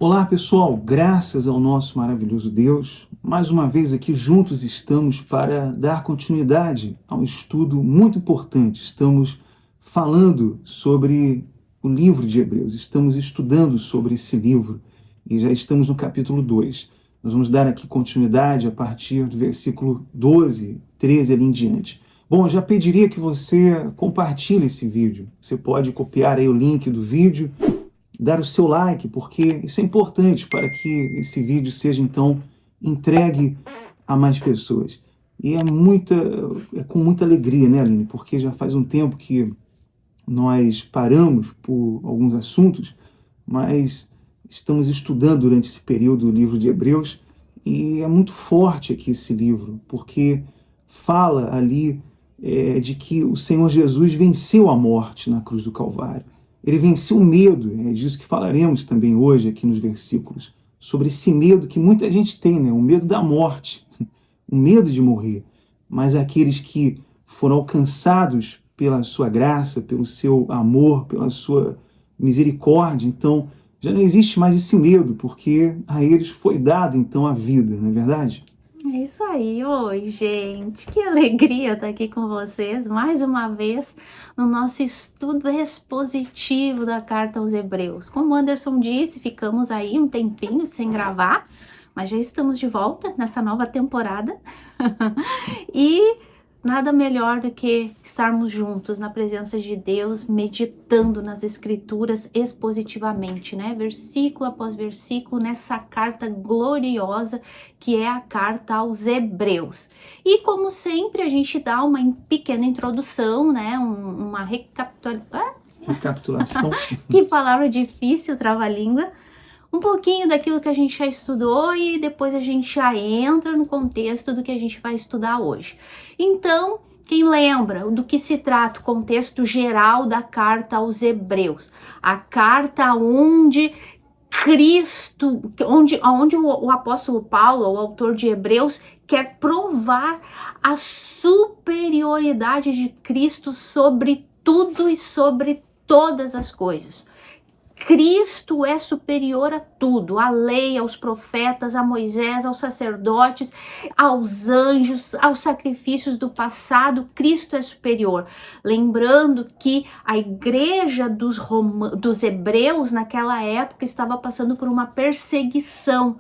Olá pessoal, graças ao nosso maravilhoso Deus, mais uma vez aqui juntos estamos para dar continuidade a um estudo muito importante. Estamos falando sobre o livro de Hebreus, estamos estudando sobre esse livro e já estamos no capítulo 2. Nós vamos dar aqui continuidade a partir do versículo 12, 13 ali em diante. Bom, eu já pediria que você compartilhe esse vídeo. Você pode copiar aí o link do vídeo, dar o seu like, porque isso é importante para que esse vídeo seja, então, entregue a mais pessoas. E é com muita alegria, né, Aline? Porque já faz um tempo que nós paramos por alguns assuntos, mas estamos estudando durante esse período o livro de Hebreus, e é muito forte aqui esse livro, porque fala ali de que o Senhor Jesus venceu a morte na cruz do Calvário. Ele venceu o medo, é disso que falaremos também hoje aqui nos versículos, sobre esse medo que muita gente tem, né? O medo da morte, o medo de morrer. Mas aqueles que foram alcançados pela sua graça, pelo seu amor, pela sua misericórdia, então já não existe mais esse medo, porque a eles foi dado então a vida, não é verdade? É isso aí, oi gente, que alegria estar aqui com vocês mais uma vez no nosso estudo expositivo da carta aos Hebreus. Como o Anderson disse, ficamos aí um tempinho sem gravar, mas já estamos de volta nessa nova temporada e nada melhor do que estarmos juntos na presença de Deus, meditando nas Escrituras expositivamente, né? Versículo após versículo, nessa carta gloriosa que é a carta aos Hebreus. E como sempre, a gente dá uma pequena introdução, né? Uma Recapitulação. Que palavra difícil, trava-língua. Um pouquinho daquilo que a gente já estudou e depois a gente já entra no contexto do que a gente vai estudar hoje. Então, quem lembra do que se trata o contexto geral da carta aos Hebreus? A carta onde Cristo, onde o apóstolo Paulo, o autor de Hebreus, quer provar a superioridade de Cristo sobre tudo e sobre todas as coisas. Cristo é superior a tudo, à lei, aos profetas, a Moisés, aos sacerdotes, aos anjos, aos sacrifícios do passado. Cristo é superior. Lembrando que a igreja dos hebreus naquela época estava passando por uma perseguição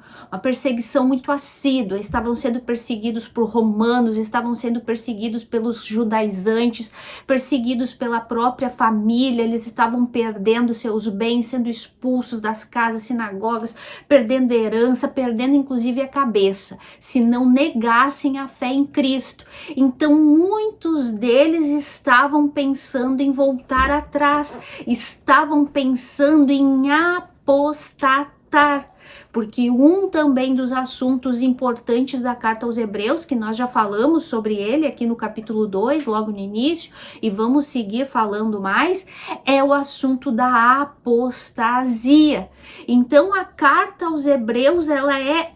muito assídua. Estavam sendo perseguidos por romanos, estavam sendo perseguidos pelos judaizantes, perseguidos pela própria família. Eles estavam perdendo seus bens, sendo expulsos das casas, sinagogas, perdendo herança, perdendo inclusive a cabeça, se não negassem a fé em Cristo. Então muitos deles estavam pensando em voltar atrás, estavam pensando em apostatar. Porque também dos assuntos importantes da carta aos Hebreus, que nós já falamos sobre ele aqui no capítulo 2, logo no início, e vamos seguir falando mais, é o assunto da apostasia. Então a carta aos Hebreus, ela é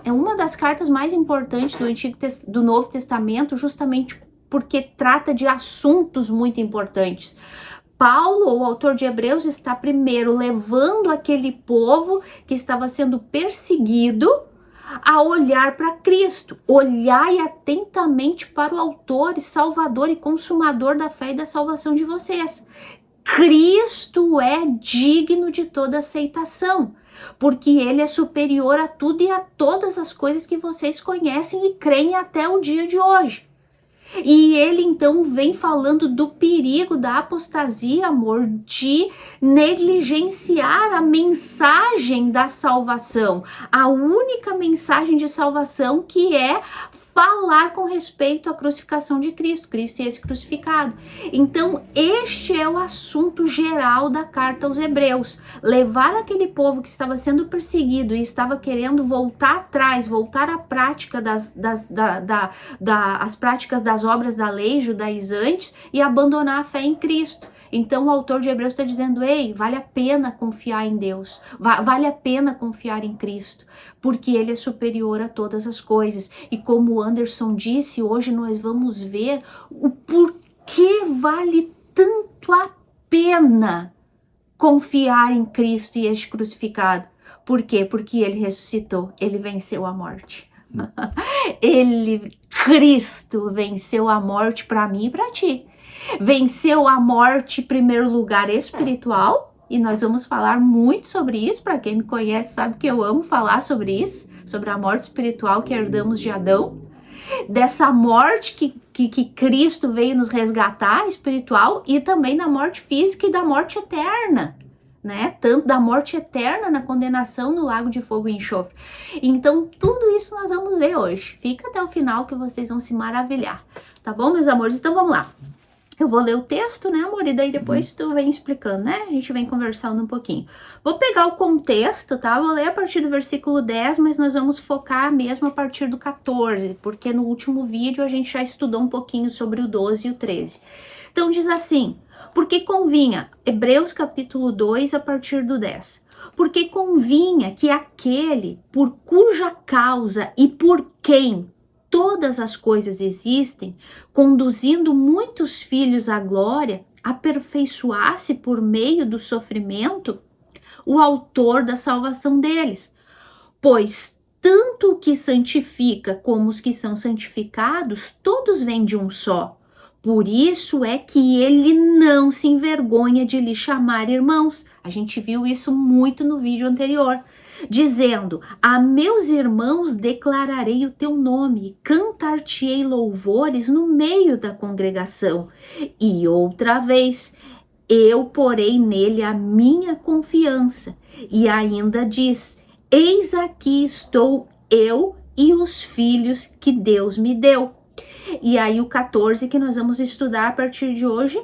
uma das cartas mais importantes do Novo Testamento, justamente porque trata de assuntos muito importantes. Paulo, o autor de Hebreus, está primeiro levando aquele povo que estava sendo perseguido a olhar para Cristo. Olhai atentamente para o autor e salvador e consumador da fé e da salvação de vocês. Cristo é digno de toda aceitação, porque ele é superior a tudo e a todas as coisas que vocês conhecem e creem até o dia de hoje. E ele então vem falando do perigo da apostasia, amor, de negligenciar a mensagem da salvação, a única mensagem de salvação, que é falar com respeito à crucificação de Cristo, Cristo e esse crucificado. Então este é o assunto geral da carta aos Hebreus: levar aquele povo que estava sendo perseguido e estava querendo voltar atrás, voltar à prática as práticas das obras da lei judaizantes e abandonar a fé em Cristo. Então o autor de Hebreus está dizendo: ei, vale a pena confiar em Deus, vale a pena confiar em Cristo, porque ele é superior a todas as coisas. E como o Anderson disse, hoje nós vamos ver o porquê vale tanto a pena confiar em Cristo e este crucificado. Por quê? Porque ele ressuscitou, ele venceu a morte. Cristo venceu a morte para mim e para ti. Venceu a morte, em primeiro lugar, espiritual, e nós vamos falar muito sobre isso. Para quem me conhece sabe que eu amo falar sobre isso, sobre a morte espiritual que herdamos de Adão, dessa morte que Cristo veio nos resgatar, espiritual, e também da morte física e da morte eterna, né? Tanto da morte eterna na condenação no lago de fogo e enxofre. Então, tudo isso nós vamos ver hoje. Fica até o final que vocês vão se maravilhar. Tá bom, meus amores? Então, vamos lá. Eu vou ler o texto, né, amor? E daí depois tu vem explicando, né? A gente vem conversando um pouquinho. Vou pegar o contexto, tá? Vou ler a partir do versículo 10, mas nós vamos focar mesmo a partir do 14, porque no último vídeo a gente já estudou um pouquinho sobre o 12 e o 13. Então diz assim: porque convinha, Hebreus capítulo 2, a partir do 10. Porque convinha que aquele por cuja causa e por quem todas as coisas existem, conduzindo muitos filhos à glória, aperfeiçoasse por meio do sofrimento o autor da salvação deles. Pois tanto o que santifica como os que são santificados, todos vêm de um só. Por isso é que ele não se envergonha de lhe chamar irmãos. A gente viu isso muito no vídeo anterior. Dizendo: a meus irmãos declararei o teu nome, cantar-te-ei louvores no meio da congregação. E outra vez, eu porei nele a minha confiança. E ainda diz: eis aqui estou eu e os filhos que Deus me deu. E aí o 14 que nós vamos estudar a partir de hoje,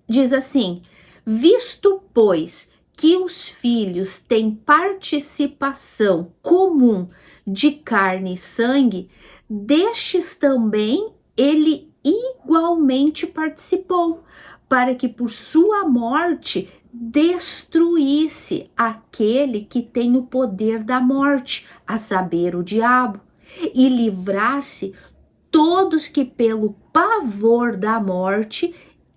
diz assim: visto, pois, que os filhos têm participação comum de carne e sangue, destes também ele igualmente participou, para que por sua morte destruísse aquele que tem o poder da morte, a saber, o diabo, e livrasse todos que pelo pavor da morte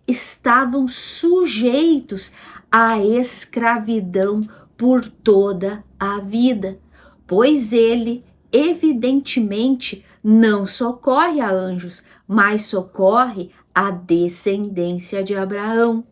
estavam sujeitos à escravidão por toda a vida, pois ele, evidentemente, não socorre a anjos, mas socorre a descendência de Abraão.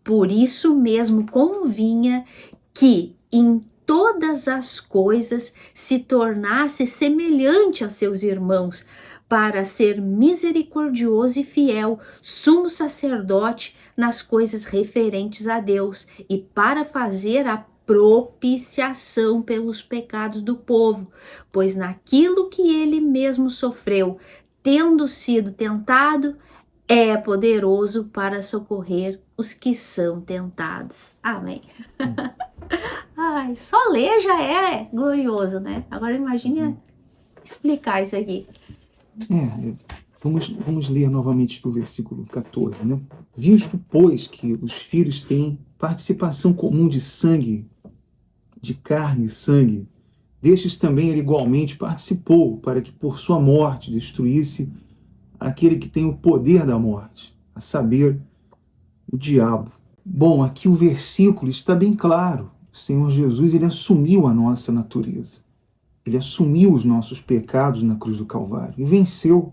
Por isso mesmo convinha que em todas as coisas se tornasse semelhante a seus irmãos, para ser misericordioso e fiel, sumo sacerdote nas coisas referentes a Deus, e para fazer a propiciação pelos pecados do povo, pois naquilo que ele mesmo sofreu, tendo sido tentado, é poderoso para socorrer os que são tentados. Amém. Ai, só ler já é glorioso, né? Agora imagine explicar isso aqui. Vamos ler novamente o versículo 14, né? Visto, pois, que os filhos têm participação comum de sangue, de carne e sangue, destes também ele igualmente participou, para que por sua morte destruísse aquele que tem o poder da morte, a saber, o diabo. Bom, aqui o versículo está bem claro. O Senhor Jesus, ele assumiu a nossa natureza. Ele assumiu os nossos pecados na cruz do Calvário e venceu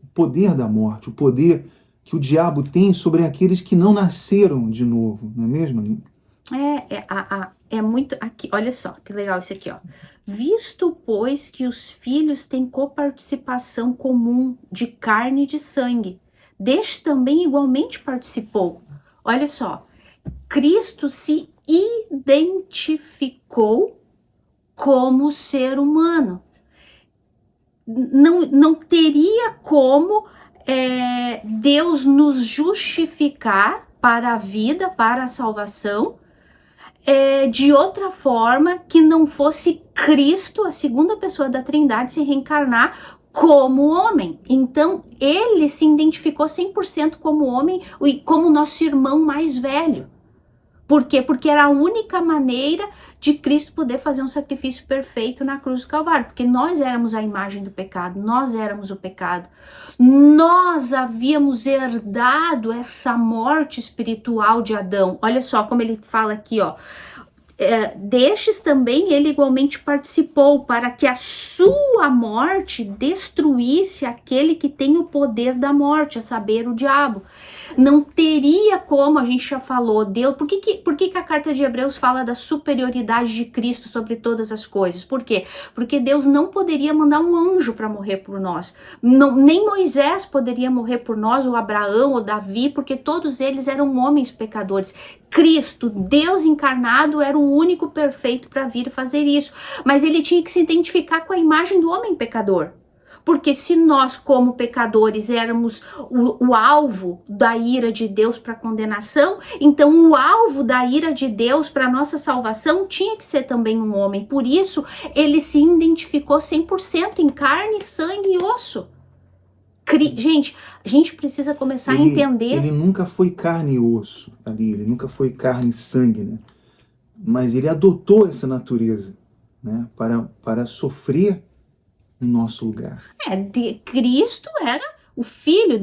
o poder da morte, o poder que o diabo tem sobre aqueles que não nasceram de novo, não é mesmo, Aline? É muito... Aqui, olha só, que legal isso aqui, ó. Visto, pois, que os filhos têm coparticipação comum de carne e de sangue, deste também igualmente participou. Olha só, Cristo se identificou como ser humano. Não teria como Deus nos justificar para a vida, para a salvação, de outra forma que não fosse Cristo, a segunda pessoa da Trindade, se reencarnar como homem. Então, ele se identificou 100% como homem e como nosso irmão mais velho. Por quê? Porque era a única maneira de Cristo poder fazer um sacrifício perfeito na cruz do Calvário, porque nós éramos a imagem do pecado, nós éramos o pecado. Nós havíamos herdado essa morte espiritual de Adão. Olha só como ele fala aqui, ó. Destes também ele igualmente participou, para que a sua morte destruísse aquele que tem o poder da morte, a saber, o diabo. Não teria como, a gente já falou, Deus, por que a carta de Hebreus fala da superioridade de Cristo sobre todas as coisas? Por quê? Porque Deus não poderia mandar um anjo para morrer por nós. Não, nem Moisés poderia morrer por nós, ou Abraão, ou Davi, porque todos eles eram homens pecadores. Cristo, Deus encarnado, era o único perfeito para vir fazer isso. Mas ele tinha que se identificar com a imagem do homem pecador. Porque se nós, como pecadores, éramos o alvo da ira de Deus para condenação, então o alvo da ira de Deus para nossa salvação tinha que ser também um homem. Por isso, ele se identificou 100% em carne, sangue e osso. Gente, a gente precisa começar a entender... Ele nunca foi carne e osso ali, ele nunca foi carne e sangue, né? Mas ele adotou essa natureza, né? Para sofrer no nosso lugar. Cristo era o Filho,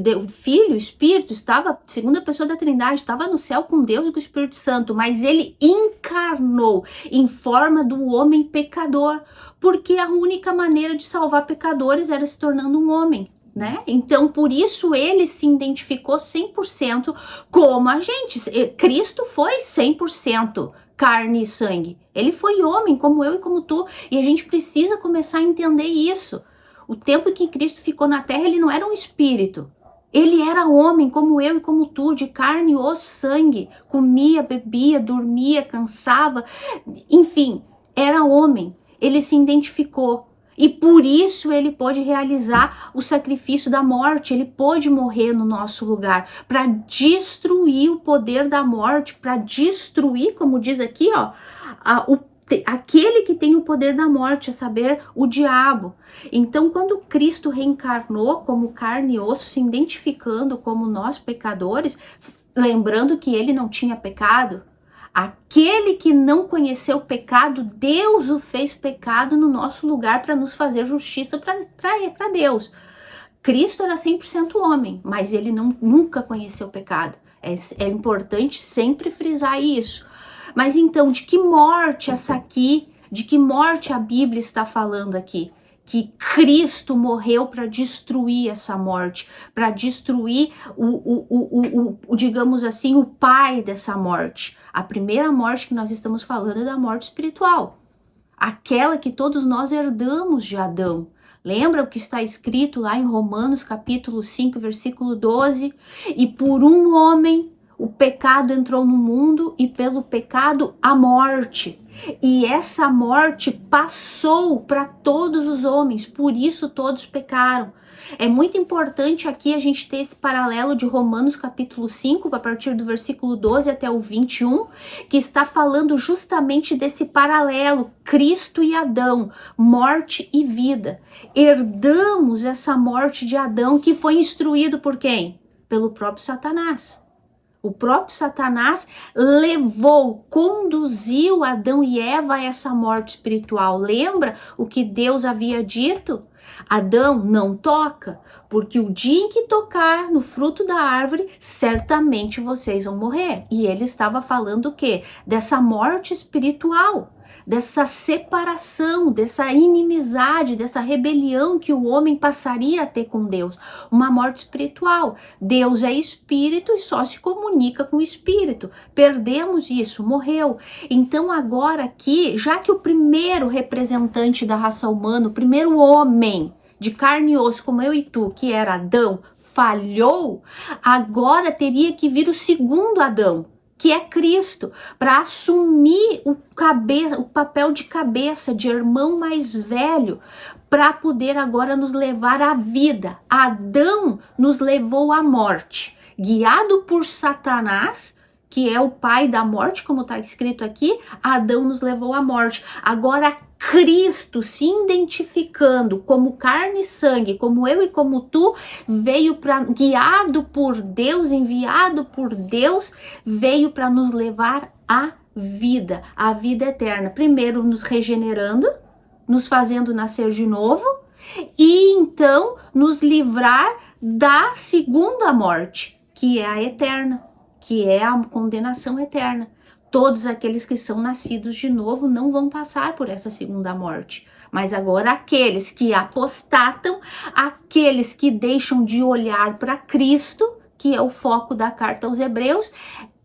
o Espírito, estava, segunda pessoa da Trindade, estava no céu com Deus e com o Espírito Santo, mas ele encarnou em forma do homem pecador, porque a única maneira de salvar pecadores era se tornando um homem. Né? Então, por isso ele se identificou 100% como a gente. Cristo foi 100% carne e sangue. Ele foi homem, como eu e como tu. E a gente precisa começar a entender isso. O tempo que Cristo ficou na terra, ele não era um espírito. Ele era homem, como eu e como tu, de carne, osso, sangue. Comia, bebia, dormia, cansava. Enfim, era homem. Ele se identificou. E por isso ele pôde realizar o sacrifício da morte, ele pôde morrer no nosso lugar, para destruir o poder da morte, para destruir, como diz aqui, ó, aquele que tem o poder da morte, a saber, o diabo. Então, quando Cristo reencarnou como carne e osso, se identificando como nós pecadores, lembrando que ele não tinha pecado, aquele que não conheceu o pecado, Deus o fez pecado no nosso lugar para nos fazer justiça para Deus. Cristo era 100% homem, mas ele nunca conheceu o pecado. É importante sempre frisar isso. Mas então, de que morte essa aqui, de que morte a Bíblia está falando aqui? Que Cristo morreu para destruir essa morte, para destruir digamos assim, o pai dessa morte. A primeira morte que nós estamos falando é da morte espiritual, aquela que todos nós herdamos de Adão. Lembra o que está escrito lá em Romanos capítulo 5, versículo 12? E por um homem o pecado entrou no mundo e pelo pecado a morte. E essa morte passou para todos os homens, por isso todos pecaram. É muito importante aqui a gente ter esse paralelo de Romanos capítulo 5, a partir do versículo 12 até o 21, que está falando justamente desse paralelo, Cristo e Adão, morte e vida. Herdamos essa morte de Adão que foi instruído por quem? Pelo próprio Satanás. O próprio Satanás conduziu Adão e Eva a essa morte espiritual. Lembra o que Deus havia dito? Adão, não toca, porque o dia em que tocar no fruto da árvore, certamente vocês vão morrer. E ele estava falando o quê? Dessa morte espiritual, dessa separação, dessa inimizade, dessa rebelião que o homem passaria a ter com Deus. Uma morte espiritual. Deus é espírito e só se comunica com o espírito. Perdemos isso, morreu. Então agora aqui, já que o primeiro representante da raça humana, o primeiro homem de carne e osso como eu e tu, que era Adão, falhou, agora teria que vir o segundo Adão, que é Cristo, para assumir o papel de cabeça, de irmão mais velho, para poder agora nos levar à vida. Adão nos levou à morte, guiado por Satanás, que é o pai da morte, como está escrito aqui, Adão nos levou à morte. Agora Cristo, se identificando como carne e sangue, como eu e como tu, veio para, guiado por Deus, enviado por Deus, veio para nos levar à vida, a vida eterna. Primeiro nos regenerando, nos fazendo nascer de novo, e então nos livrar da segunda morte, que é a eterna, que é a condenação eterna. Todos aqueles que são nascidos de novo não vão passar por essa segunda morte. Mas agora aqueles que apostatam, aqueles que deixam de olhar para Cristo, que é o foco da carta aos Hebreus,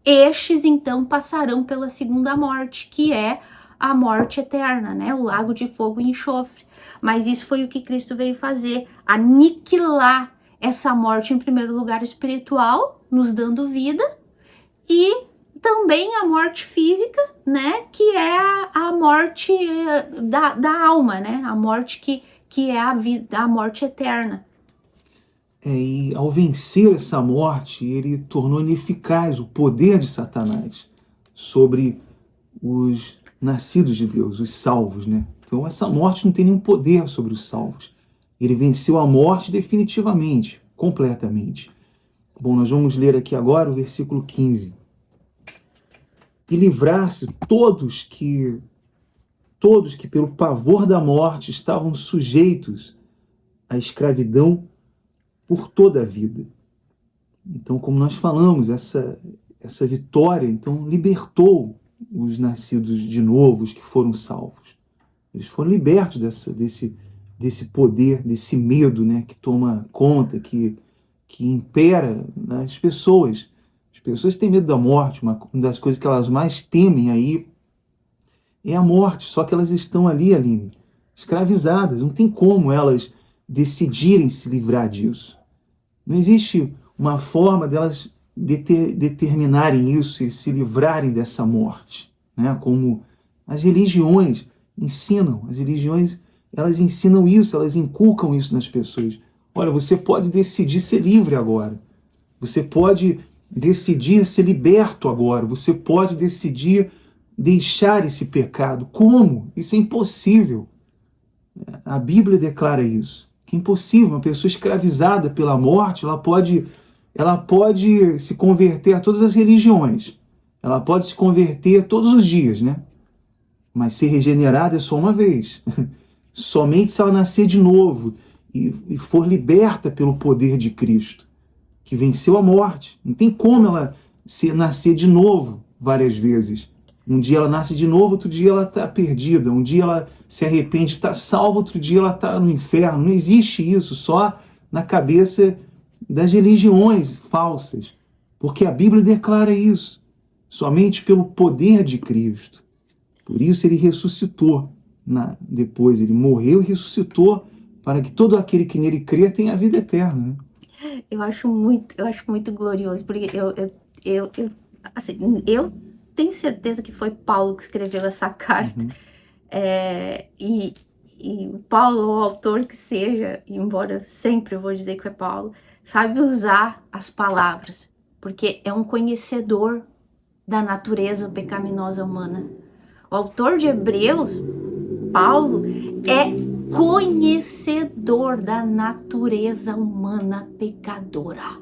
estes então passarão pela segunda morte, que é a morte eterna, né? O lago de fogo e enxofre. Mas isso foi o que Cristo veio fazer, aniquilar essa morte, em primeiro lugar espiritual, nos dando vida, e também a morte física, né, que é a morte da alma, né, a morte que é a vida, a morte eterna. E ao vencer essa morte, ele tornou ineficaz o poder de Satanás sobre os nascidos de Deus, os salvos, né? Então essa morte não tem nenhum poder sobre os salvos. Ele venceu a morte definitivamente, completamente. Bom, nós vamos ler aqui agora o versículo 15. E livrar-se todos que pelo pavor da morte estavam sujeitos à escravidão por toda a vida. Então, como nós falamos, essa vitória, então, libertou os nascidos de novo, os que foram salvos. Eles foram libertos desse poder, desse medo, né, que toma conta, que impera nas pessoas. As pessoas têm medo da morte, uma das coisas que elas mais temem aí é a morte, só que elas estão ali, Aline, escravizadas, não tem como elas decidirem se livrar disso. Não existe uma forma delas determinarem isso e se livrarem dessa morte, né? Como as religiões ensinam. As religiões, elas ensinam isso, elas inculcam isso nas pessoas. Olha, você pode decidir ser livre agora. Você pode decidir ser liberto agora. Você pode decidir deixar esse pecado. Como? Isso é impossível. A Bíblia declara isso. Que é impossível. Uma pessoa escravizada pela morte, ela pode se converter a todas as religiões. Ela pode se converter todos os dias, né? Mas ser regenerada é só uma vez. Somente se ela nascer de novo e for liberta pelo poder de Cristo, que venceu a morte. Não tem como ela nascer de novo várias vezes. Um dia ela nasce de novo, outro dia ela está perdida. Um dia ela se arrepende, está salva, outro dia ela está no inferno. Não existe isso, só na cabeça das religiões falsas. Porque a Bíblia declara isso. Somente pelo poder de Cristo. Por isso ele ressuscitou. Depois ele morreu e ressuscitou para que todo aquele que nele crê tenha a vida eterna. Né? Eu acho muito glorioso, porque eu tenho certeza que foi Paulo que escreveu essa carta. E o Paulo, o autor que seja, embora sempre eu vou dizer que é Paulo, sabe usar as palavras, porque é um conhecedor da natureza pecaminosa humana. O autor de Hebreus, Paulo, é conhecedor da natureza humana pecadora.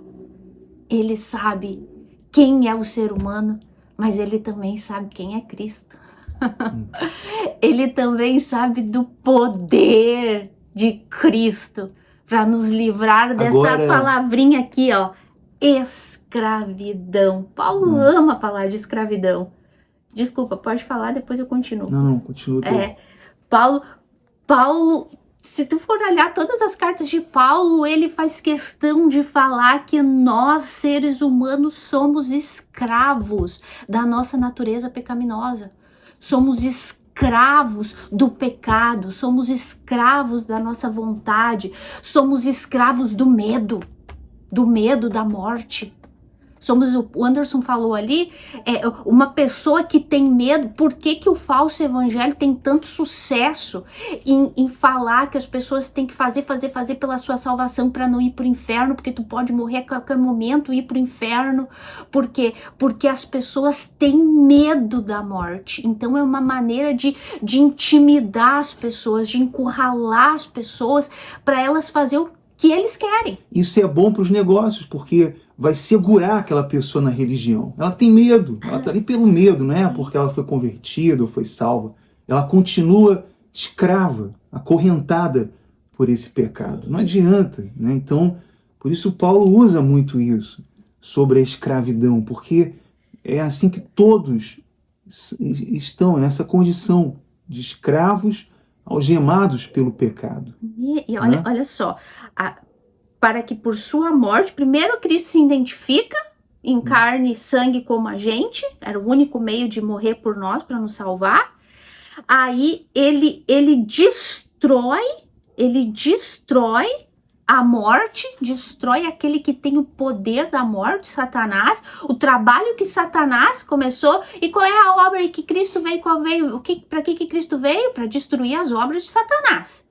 Ele sabe quem é o ser humano, mas ele também sabe quem é Cristo. Ele também sabe do poder de Cristo para nos livrar dessa palavrinha aqui, ó, escravidão. Paulo ama falar de escravidão. Desculpa, pode falar, depois eu continuo. Não, continua. Paulo, se tu for olhar todas as cartas de Paulo, ele faz questão de falar que nós, seres humanos, somos escravos da nossa natureza pecaminosa. Somos escravos do pecado, somos escravos da nossa vontade, somos escravos do medo da morte. o Anderson falou ali, uma pessoa que tem medo. Por que o falso evangelho tem tanto sucesso em falar que as pessoas têm que fazer pela sua salvação para não ir pro inferno, porque tu pode morrer a qualquer momento e ir pro inferno? Por quê? Porque as pessoas têm medo da morte. Então é uma maneira de intimidar as pessoas, de encurralar as pessoas para elas fazerem o que eles querem. Isso é bom para os negócios, porque vai segurar aquela pessoa na religião. Ela tem medo, ela está ali pelo medo, não é porque ela foi convertida ou foi salva. Ela continua escrava, acorrentada por esse pecado. Não adianta, né? Então, por isso Paulo usa muito isso sobre a escravidão, porque é assim que todos estão nessa condição de escravos algemados pelo pecado. E olha só, para que por sua morte, primeiro Cristo se identifica em carne e sangue como a gente, era o único meio de morrer por nós, para nos salvar. Aí ele destrói a morte, destrói aquele que tem o poder da morte, Satanás, o trabalho que Satanás começou. E qual é a obra que Cristo veio? Para que Cristo veio? Para destruir as obras de Satanás.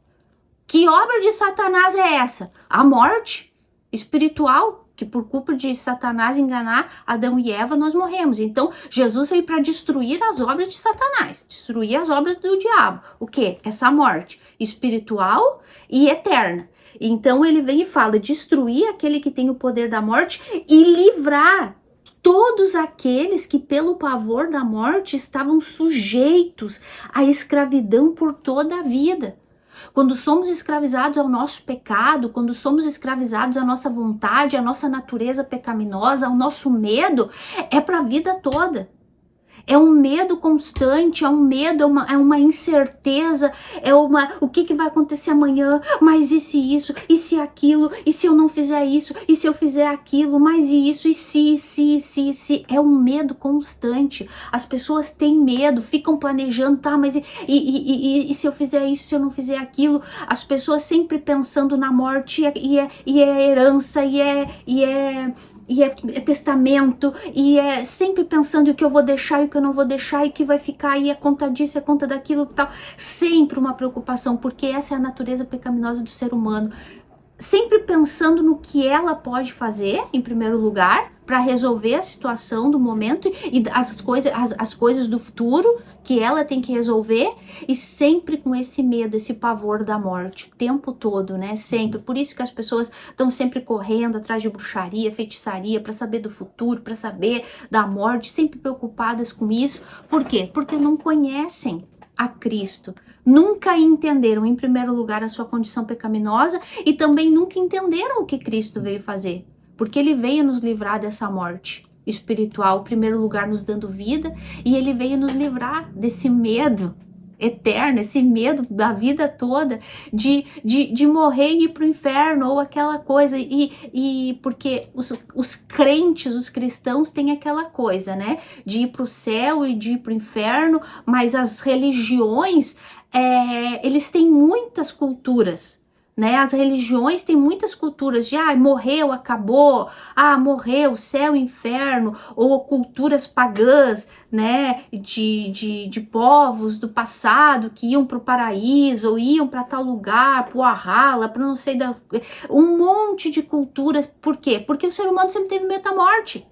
Que obra de Satanás é essa? A morte espiritual, que por culpa de Satanás enganar Adão e Eva, nós morremos. Então, Jesus veio para destruir as obras de Satanás, destruir as obras do diabo. O quê? Essa morte espiritual e eterna. Então, ele vem e fala, destruir aquele que tem o poder da morte e livrar todos aqueles que, pelo pavor da morte, estavam sujeitos à escravidão por toda a vida. Quando somos escravizados ao nosso pecado, quando somos escravizados à nossa vontade, à nossa natureza pecaminosa, ao nosso medo, é para a vida toda. É um medo constante, é um medo, é uma incerteza, o que vai acontecer amanhã, mas e se isso, e se aquilo, e se eu não fizer isso, e se eu fizer aquilo, mas e isso, e se, é um medo constante. As pessoas têm medo, ficam planejando, tá, mas e se eu fizer isso, se eu não fizer aquilo, as pessoas sempre pensando na morte, e é herança, e é testamento, e é sempre pensando o que eu vou deixar e o que eu não vou deixar, e o que vai ficar, e é conta disso, é conta daquilo e tal. Sempre uma preocupação, porque essa é a natureza pecaminosa do ser humano. Sempre pensando no que ela pode fazer, em primeiro lugar, para resolver a situação do momento e as coisas do futuro que ela tem que resolver, e sempre com esse medo, esse pavor da morte, o tempo todo, né? Sempre. Por isso que as pessoas estão sempre correndo atrás de bruxaria, feitiçaria, para saber do futuro, para saber da morte, sempre preocupadas com isso. Por quê? Porque não conhecem a Cristo. Nunca entenderam, em primeiro lugar, a sua condição pecaminosa, e também nunca entenderam o que Cristo veio fazer. Porque ele veio nos livrar dessa morte espiritual, em primeiro lugar nos dando vida, e ele veio nos livrar desse medo eterno, esse medo da vida toda de morrer e ir para o inferno, ou aquela coisa, e porque os crentes, os cristãos têm aquela coisa, né, de ir para o céu e de ir para o inferno, mas as religiões, eles têm muitas culturas, né? As religiões têm muitas culturas de morreu, acabou, morreu, céu, inferno, ou culturas pagãs, né? De povos do passado que iam para o paraíso, ou iam para tal lugar, para o Valhalla, para não sei, um monte de culturas. Por quê? Porque o ser humano sempre teve medo da morte.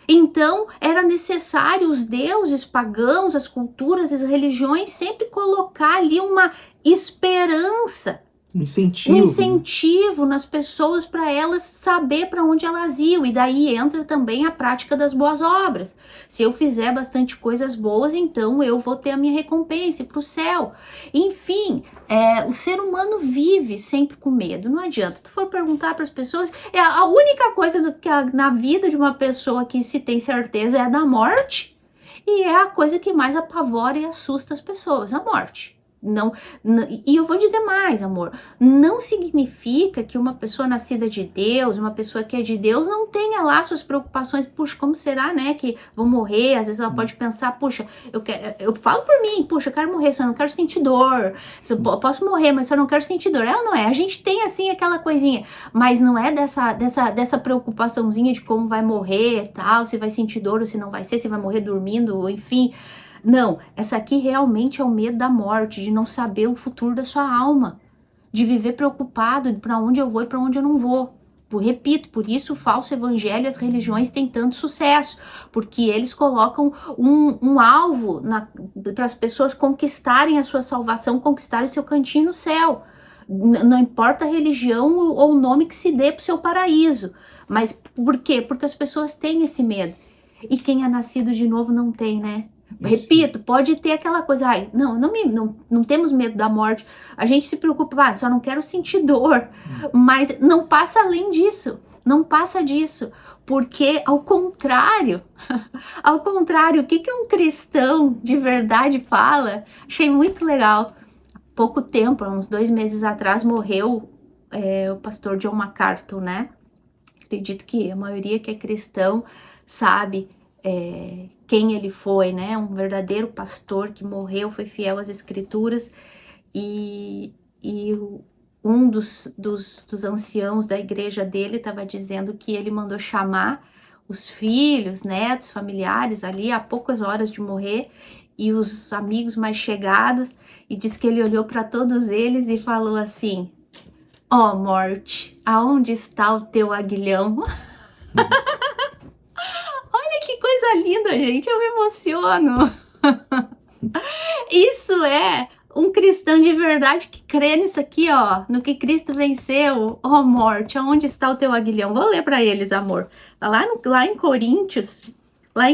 Então, era necessário os deuses pagãos, as culturas, as religiões sempre colocar ali uma esperança, um incentivo nas pessoas, para elas saber para onde elas iam. E daí entra também a prática das boas obras. Se eu fizer bastante coisas boas, então eu vou ter a minha recompensa para o céu. Enfim, o ser humano vive sempre com medo. Não adianta. Tu for perguntar para as pessoas, a única coisa que na vida de uma pessoa que se tem certeza é da morte, e é a coisa que mais apavora e assusta as pessoas, a morte. E eu vou dizer mais, amor, não significa que uma pessoa nascida de Deus, uma pessoa que é de Deus, não tenha lá suas preocupações. Puxa, como será, né, que vou morrer? Às vezes ela pode pensar, puxa, eu falo por mim, puxa, eu quero morrer, só não quero sentir dor. Eu posso morrer, mas só não quero sentir dor. Ela não é, a gente tem assim aquela coisinha, mas não é dessa preocupaçãozinha de como vai morrer, tal, se vai sentir dor ou se não vai ser, se vai morrer dormindo, enfim. Não, essa aqui realmente é o medo da morte, de não saber o futuro da sua alma, de viver preocupado de para onde eu vou e para onde eu não vou. Repito, por isso o falso evangelho e as religiões têm tanto sucesso, porque eles colocam um alvo para as pessoas conquistarem a sua salvação, conquistarem o seu cantinho no céu. Não importa a religião ou o nome que se dê para o seu paraíso. Mas por quê? Porque as pessoas têm esse medo. E quem é nascido de novo não tem, né? Repito, pode ter aquela coisa, ai, não temos medo da morte, a gente se preocupa, só não quero sentir dor, mas não passa além disso, não passa disso, porque ao contrário, o que um cristão de verdade fala, achei muito legal. Há pouco tempo, uns 2 meses atrás, morreu o pastor John MacArthur, né? Acredito que a maioria que é cristão sabe quem ele foi, né? Um verdadeiro pastor que morreu, foi fiel às escrituras, e um dos anciãos da igreja dele estava dizendo que ele mandou chamar os filhos, netos, familiares ali a poucas horas de morrer, e os amigos mais chegados, e diz que ele olhou para todos eles e falou assim: ó, morte, aonde está o teu aguilhão? Que coisa linda, gente, eu me emociono. Isso é um cristão de verdade que crê nisso aqui, ó, no que Cristo venceu. Ó, morte, aonde está o teu aguilhão? Vou ler para eles, amor. Lá em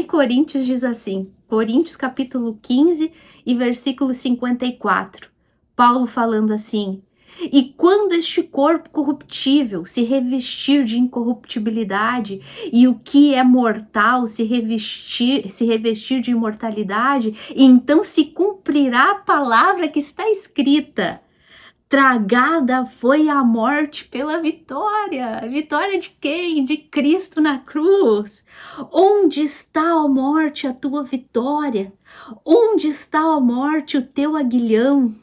Coríntios diz assim, Coríntios capítulo 15 e versículo 54. Paulo falando assim: e quando este corpo corruptível se revestir de incorruptibilidade, e o que é mortal se revestir de imortalidade, então se cumprirá a palavra que está escrita: tragada foi a morte pela vitória. Vitória de quem? De Cristo na cruz. Onde está, ó morte, a tua vitória? Onde está, ó morte, o teu aguilhão?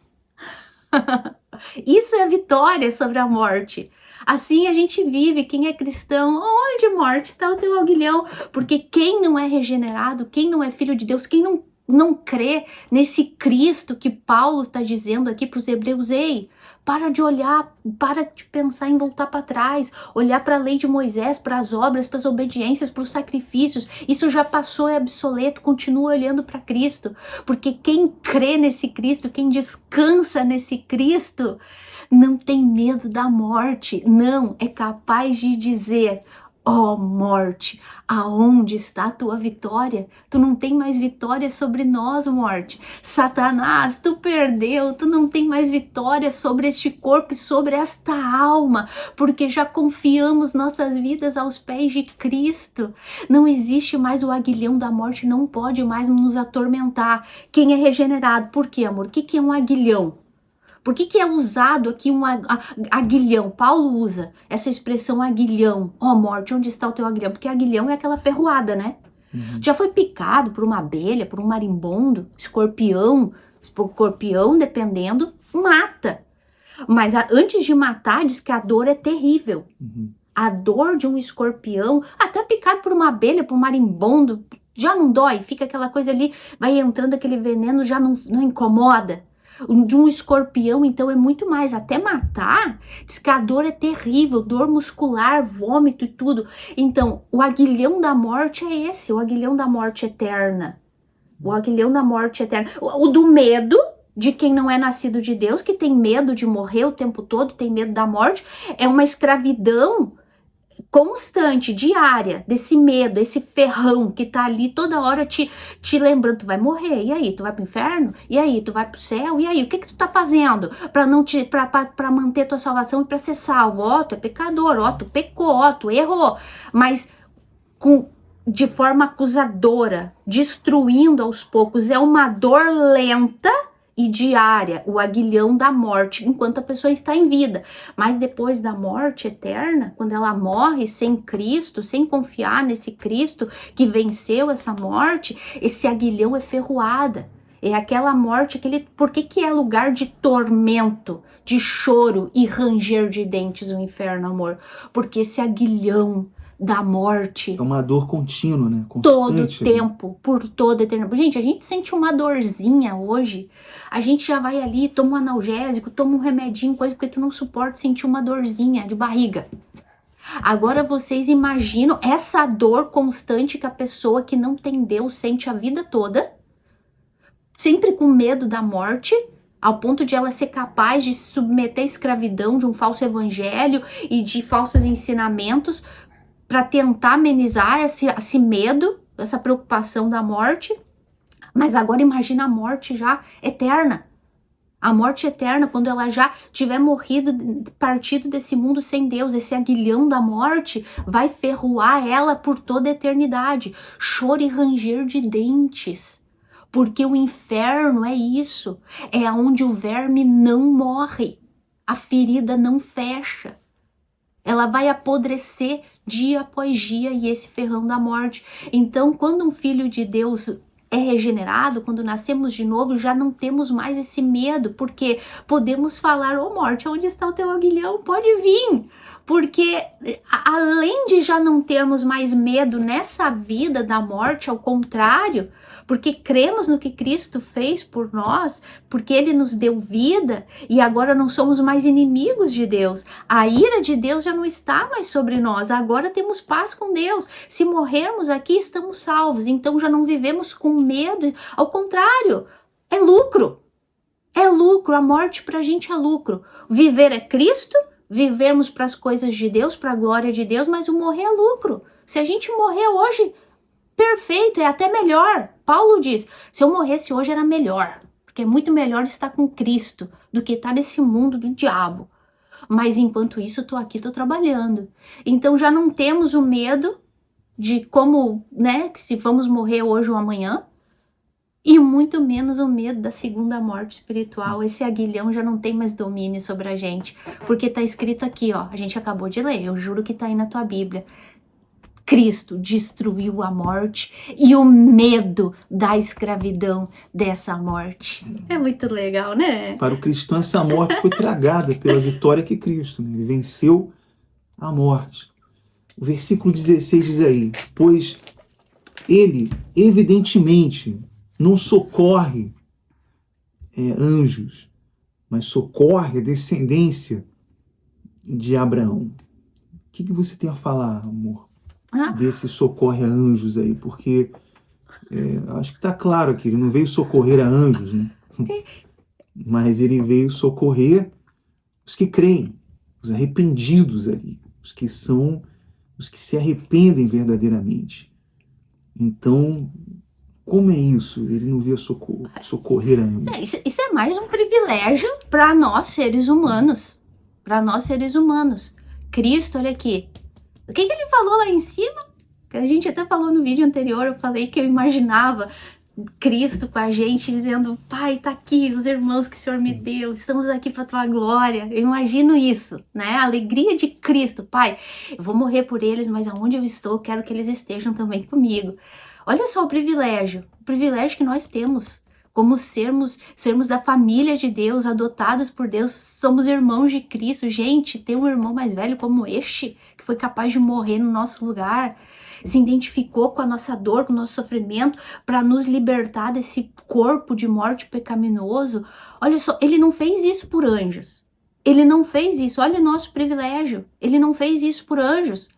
Isso é vitória sobre a morte. Assim a gente vive, quem é cristão, onde morte está o teu aguilhão? Porque quem não é regenerado, quem não é filho de Deus, quem não crê nesse Cristo que Paulo está dizendo aqui para os hebreus, ei, para de olhar, para de pensar em voltar para trás, olhar para a lei de Moisés, para as obras, para as obediências, para os sacrifícios, isso já passou, é obsoleto, continua olhando para Cristo, porque quem crê nesse Cristo, quem descansa nesse Cristo, não tem medo da morte, não, é capaz de dizer: ó morte, aonde está a tua vitória? Tu não tem mais vitória sobre nós, morte. Satanás, tu perdeu, tu não tem mais vitória sobre este corpo e sobre esta alma, porque já confiamos nossas vidas aos pés de Cristo. Não existe mais o aguilhão da morte, não pode mais nos atormentar. Quem é regenerado, por quê, amor? O que é um aguilhão? Por que é usado aqui um aguilhão? Paulo usa essa expressão aguilhão. Ó, morte, onde está o teu aguilhão? Porque aguilhão é aquela ferroada, né? Já foi picado por uma abelha, por um marimbondo, escorpião, dependendo, mata. Mas antes de matar, diz que a dor é terrível. A dor de um escorpião, até picado por uma abelha, por um marimbondo, já não dói, fica aquela coisa ali, vai entrando aquele veneno, já não incomoda. De um escorpião, então, é muito mais, até matar, diz que a dor é terrível, dor muscular, vômito e tudo. Então, o aguilhão da morte é esse, o aguilhão da morte eterna. O aguilhão da morte eterna. O do medo de quem não é nascido de Deus, que tem medo de morrer o tempo todo, tem medo da morte, é uma escravidão constante, diária, desse medo, esse ferrão que tá ali toda hora te lembrando, tu vai morrer, e aí, tu vai pro inferno? E aí, tu vai pro céu? E aí, o que tu tá fazendo pra manter tua salvação e pra ser salvo? Ó, tu é pecador, ó, tu pecou, ó, tu errou, mas de forma acusadora, destruindo aos poucos, é uma dor lenta e diária, o aguilhão da morte, enquanto a pessoa está em vida. Mas depois da morte eterna, quando ela morre sem Cristo, sem confiar nesse Cristo que venceu essa morte, esse aguilhão é ferroada. É aquela morte, por que é lugar de tormento, de choro e ranger de dentes o inferno, amor? Porque esse aguilhão da morte É uma dor contínua, né? todo Constante ali. tempo, por toda a eternidade. Gente, a gente sente uma dorzinha hoje, a gente já vai ali, toma um analgésico, toma um remedinho, coisa, porque tu não suporta sentir uma dorzinha de barriga. Agora vocês imaginam essa dor constante que a pessoa que não tem Deus sente a vida toda, sempre com medo da morte, ao ponto de ela ser capaz de se submeter à escravidão de um falso evangelho e de falsos ensinamentos para tentar amenizar esse medo, essa preocupação da morte. Mas agora imagina a morte já eterna. A morte eterna, quando ela já tiver morrido, partido desse mundo sem Deus, esse aguilhão da morte vai ferroar ela por toda a eternidade. Choro e ranger de dentes. Porque o inferno é isso. É onde o verme não morre. A ferida não fecha. Ela vai apodrecer dia após dia e esse ferrão da morte. Então, quando um filho de Deus é regenerado, quando nascemos de novo, já não temos mais esse medo, porque podemos falar, ô morte, onde está o teu aguilhão? Pode vir. Porque além de já não termos mais medo nessa vida da morte, ao contrário, porque cremos no que Cristo fez por nós, porque Ele nos deu vida e agora não somos mais inimigos de Deus. A ira de Deus já não está mais sobre nós, agora temos paz com Deus. Se morrermos aqui, estamos salvos, então já não vivemos com medo, ao contrário, é lucro. É lucro, a morte pra gente é lucro. Viver é Cristo, vivermos para as coisas de Deus, para a glória de Deus, mas o morrer é lucro. Se a gente morrer hoje, perfeito, é até melhor. Paulo diz, se eu morresse hoje era melhor, porque é muito melhor estar com Cristo do que estar nesse mundo do diabo. Mas enquanto isso, eu tô aqui, tô trabalhando. Então já não temos o medo de como, né, que se vamos morrer hoje ou amanhã, e muito menos o medo da segunda morte espiritual. Esse aguilhão já não tem mais domínio sobre a gente, porque tá escrito aqui, ó, a gente acabou de ler, eu juro que tá aí na tua Bíblia. Cristo destruiu a morte e o medo da escravidão dessa morte. É muito legal, né? Para o cristão, essa morte foi tragada pela vitória que Cristo, né? Ele venceu a morte. O versículo 16 diz aí, pois ele, evidentemente, não socorre anjos, mas socorre a descendência de Abraão. O que você tem a falar, amor, desse socorre a anjos aí? Porque acho que está claro aqui, ele não veio socorrer a anjos, né? Mas ele veio socorrer os que creem, os arrependidos ali, os que se arrependem verdadeiramente. Então, como é isso? Ele não veio socorrer a anjos. Isso é mais um privilégio para nós seres humanos. Para nós seres humanos. Cristo, olha aqui. O que ele falou lá em cima? Que a gente até falou no vídeo anterior, eu falei que eu imaginava Cristo com a gente dizendo, Pai, tá aqui os irmãos que o Senhor me deu, estamos aqui para tua glória. Eu imagino isso, né? A alegria de Cristo. Pai, eu vou morrer por eles, mas aonde eu estou, eu quero que eles estejam também comigo. Olha só o privilégio que nós temos, como sermos da família de Deus, adotados por Deus, somos irmãos de Cristo. Gente, ter um irmão mais velho como este, que foi capaz de morrer no nosso lugar, se identificou com a nossa dor, com o nosso sofrimento, para nos libertar desse corpo de morte pecaminoso. Olha só, ele não fez isso por anjos. Ele não fez isso, olha o nosso privilégio. Ele não fez isso por anjos.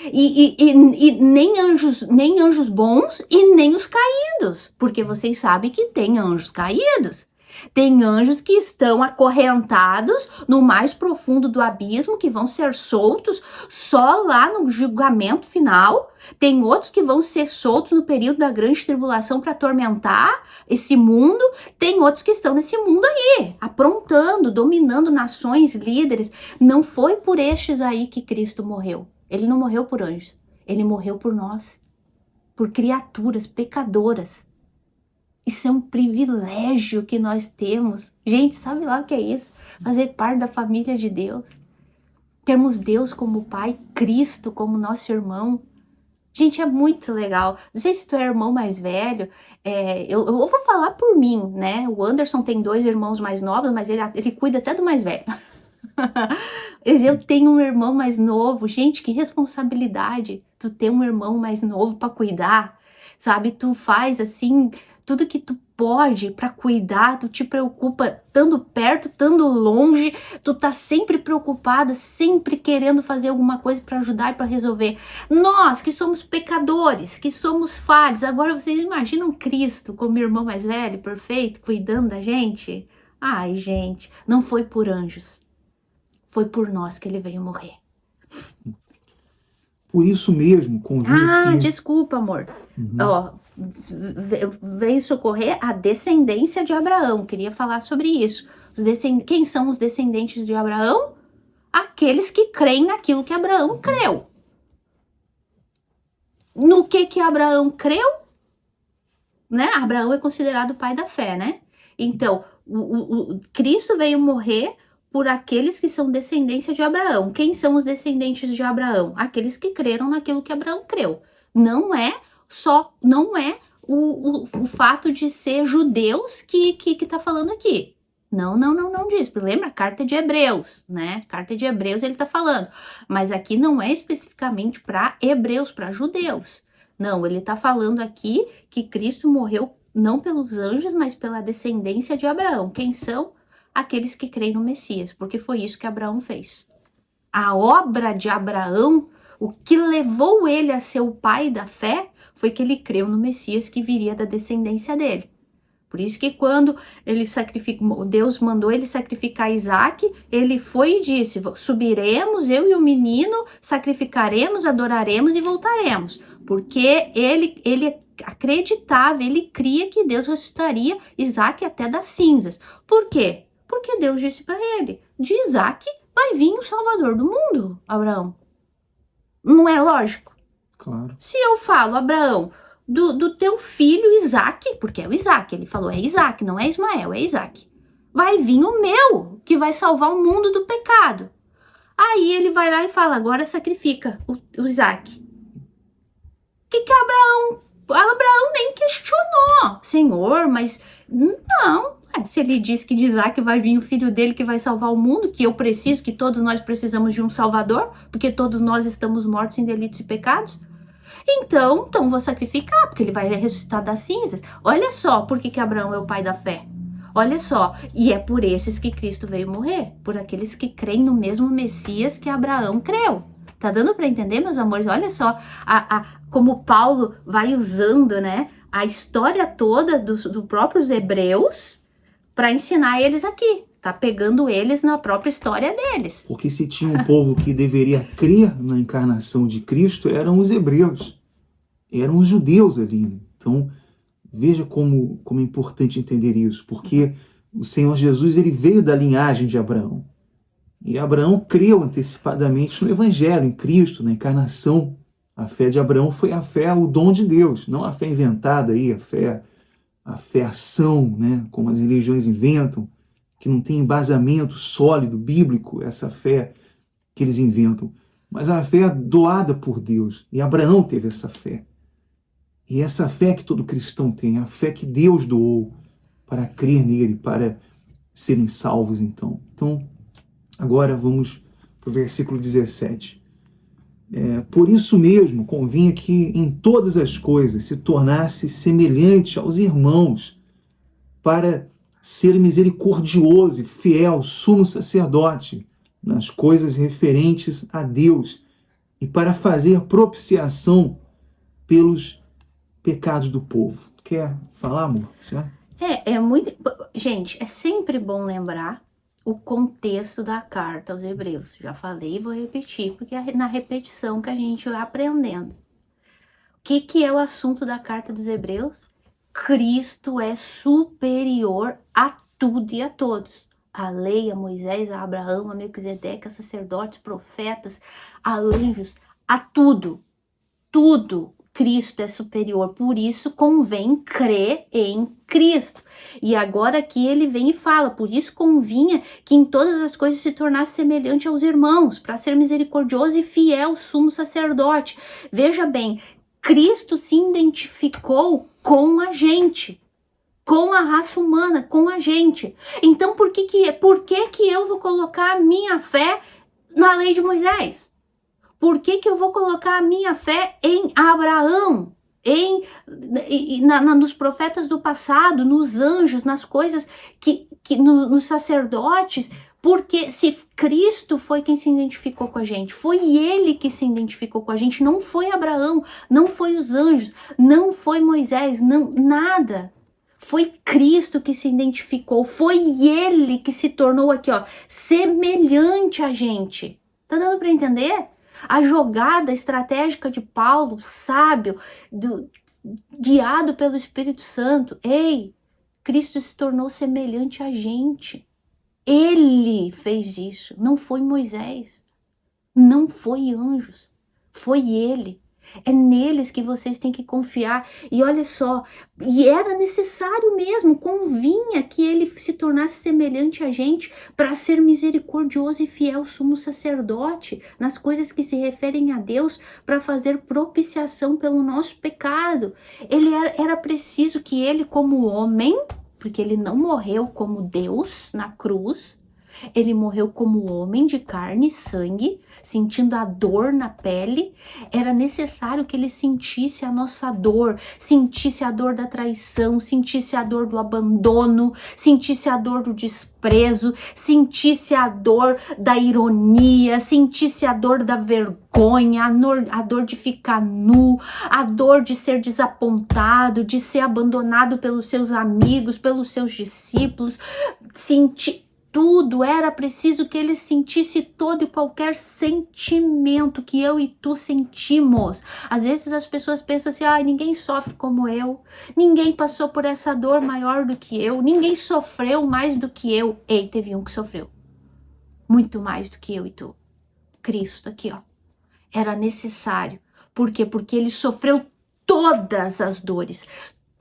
E nem anjos bons e nem os caídos, porque vocês sabem que tem anjos caídos. Tem anjos que estão acorrentados no mais profundo do abismo, que vão ser soltos só lá no julgamento final. Tem outros que vão ser soltos no período da grande tribulação para atormentar esse mundo. Tem outros que estão nesse mundo aí, aprontando, dominando nações, líderes. Não foi por estes aí que Cristo morreu. Ele não morreu por anjos, ele morreu por nós, por criaturas pecadoras. Isso é um privilégio que nós temos. Gente, sabe lá o que é isso? Fazer parte da família de Deus. Termos Deus como Pai, Cristo como nosso irmão. Gente, é muito legal. Não sei se tu é irmão mais velho, eu vou falar por mim, né? O Anderson tem 2 irmãos mais novos, mas ele cuida até do mais velho. Mas eu tenho um irmão mais novo. Gente, que responsabilidade tu ter um irmão mais novo para cuidar, sabe? Tu faz assim tudo que tu pode para cuidar, tu te preocupa estando perto, estando longe, tu tá sempre preocupada, sempre querendo fazer alguma coisa para ajudar e para resolver. Nós que somos pecadores, que somos falhos, agora vocês imaginam Cristo como irmão mais velho, perfeito, cuidando da gente? Ai, gente, não foi por anjos. Foi por nós que ele veio morrer. Por isso mesmo, convinha que... Desculpa, amor. Ó, veio socorrer a descendência de Abraão. Queria falar sobre isso. Quem são os descendentes de Abraão? Aqueles que creem naquilo que Abraão creu. No que Abraão creu? Né? Abraão é considerado o pai da fé, né? Então, o Cristo veio morrer por aqueles que são descendência de Abraão. Quem são os descendentes de Abraão? Aqueles que creram naquilo que Abraão creu. Não é o fato de ser judeus que tá falando aqui. Não diz. Lembra a carta de Hebreus, né? Carta de Hebreus ele tá falando. Mas aqui não é especificamente para hebreus, para judeus. Não, ele tá falando aqui que Cristo morreu não pelos anjos, mas pela descendência de Abraão. Quem são? Aqueles que creem no Messias, porque foi isso que Abraão fez. A obra de Abraão, o que levou ele a ser o pai da fé, foi que ele creu no Messias que viria da descendência dele. Por isso que quando ele Deus mandou ele sacrificar Isaac, ele foi e disse: subiremos, eu e o menino, sacrificaremos, adoraremos e voltaremos. Porque ele acreditava, ele cria que Deus ressuscitaria Isaac até das cinzas. Por quê? Porque Deus disse para ele: de Isaac vai vir o Salvador do mundo, Abraão. Não é lógico? Claro. Se eu falo, Abraão, do teu filho Isaac, porque é o Isaac, ele falou, é Isaac, não é Ismael, é Isaac. Vai vir o meu, que vai salvar o mundo do pecado. Aí ele vai lá e fala, agora sacrifica o Isaac. O que Abraão nem questionou. Senhor, mas não. Se ele diz que de Isaac vai vir o filho dele que vai salvar o mundo, que eu preciso, que todos nós precisamos de um salvador, porque todos nós estamos mortos em delitos e pecados. Então vou sacrificar, porque ele vai ressuscitar das cinzas. Olha só por que Abraão é o pai da fé. Olha só, e é por esses que Cristo veio morrer, por aqueles que creem no mesmo Messias que Abraão creu. Tá dando para entender, meus amores? Olha só como Paulo vai usando, né, a história toda dos próprios hebreus para ensinar eles aqui. Tá pegando eles na própria história deles. Porque se tinha um povo que deveria crer na encarnação de Cristo, eram os hebreus. Eram os judeus ali. Né? Então, veja como é importante entender isso. Porque o Senhor Jesus ele veio da linhagem de Abraão. E Abraão creu antecipadamente no Evangelho, em Cristo, na encarnação. A fé de Abraão foi a fé, o dom de Deus, não a fé inventada aí, a fé ação, né? Como as religiões inventam, que não tem embasamento sólido, bíblico, essa fé que eles inventam. Mas a fé doada por Deus. E Abraão teve essa fé. E essa fé que todo cristão tem, a fé que Deus doou para crer nele, para serem salvos, então. Então, agora vamos para o versículo 17. Por isso mesmo, convinha que em todas as coisas se tornasse semelhante aos irmãos, para ser misericordioso e fiel sumo sacerdote nas coisas referentes a Deus e para fazer propiciação pelos pecados do povo. Quer falar, amor? Já? Muito... Gente, é sempre bom lembrar o contexto da carta aos Hebreus. Já falei e vou repetir, porque é na repetição que a gente vai aprendendo. O que é o assunto da carta dos Hebreus? Cristo é superior a tudo e a todos. A lei, a Moisés, a Abraão, a Melquisedeque, a sacerdotes, profetas, a anjos, a tudo. Tudo. Cristo é superior, por isso convém crer em Cristo. E agora aqui ele vem e fala, por isso convinha que em todas as coisas se tornasse semelhante aos irmãos, para ser misericordioso e fiel sumo sacerdote. Veja bem, Cristo se identificou com a gente, com a raça humana, com a gente. Então por que eu vou colocar a minha fé na lei de Moisés? Por que eu vou colocar a minha fé em Abraão, nos profetas do passado, nos anjos, nas coisas nos sacerdotes? Porque se Cristo foi quem se identificou com a gente, foi ele que se identificou com a gente, não foi Abraão, não foi os anjos, não foi Moisés, não, nada. Foi Cristo que se identificou, foi ele que se tornou aqui, ó, semelhante a gente. Tá dando para entender? A jogada estratégica de Paulo, sábio, guiado pelo Espírito Santo. Ei, Cristo se tornou semelhante a gente. Ele fez isso, não foi Moisés, não foi anjos, foi ele. É neles que vocês têm que confiar. E olha só, e era necessário mesmo, convinha que ele se tornasse semelhante a gente para ser misericordioso e fiel sumo sacerdote nas coisas que se referem a Deus, para fazer propiciação pelo nosso pecado. Era preciso que ele, como homem, porque ele não morreu como Deus na cruz, ele morreu como homem de carne e sangue, sentindo a dor na pele. Era necessário que ele sentisse a nossa dor, sentisse a dor da traição, sentisse a dor do abandono, sentisse a dor do desprezo, sentisse a dor da ironia, sentisse a dor da vergonha, a dor de ficar nu, a dor de ser desapontado, de ser abandonado pelos seus amigos, pelos seus discípulos, tudo. Era preciso que ele sentisse todo e qualquer sentimento que eu e tu sentimos. Às vezes as pessoas pensam assim, ninguém sofre como eu, ninguém passou por essa dor maior do que eu, ninguém sofreu mais do que eu. Ei, teve um que sofreu muito mais do que eu e tu. Cristo aqui, ó. Era necessário. Por quê? Porque ele sofreu todas as dores,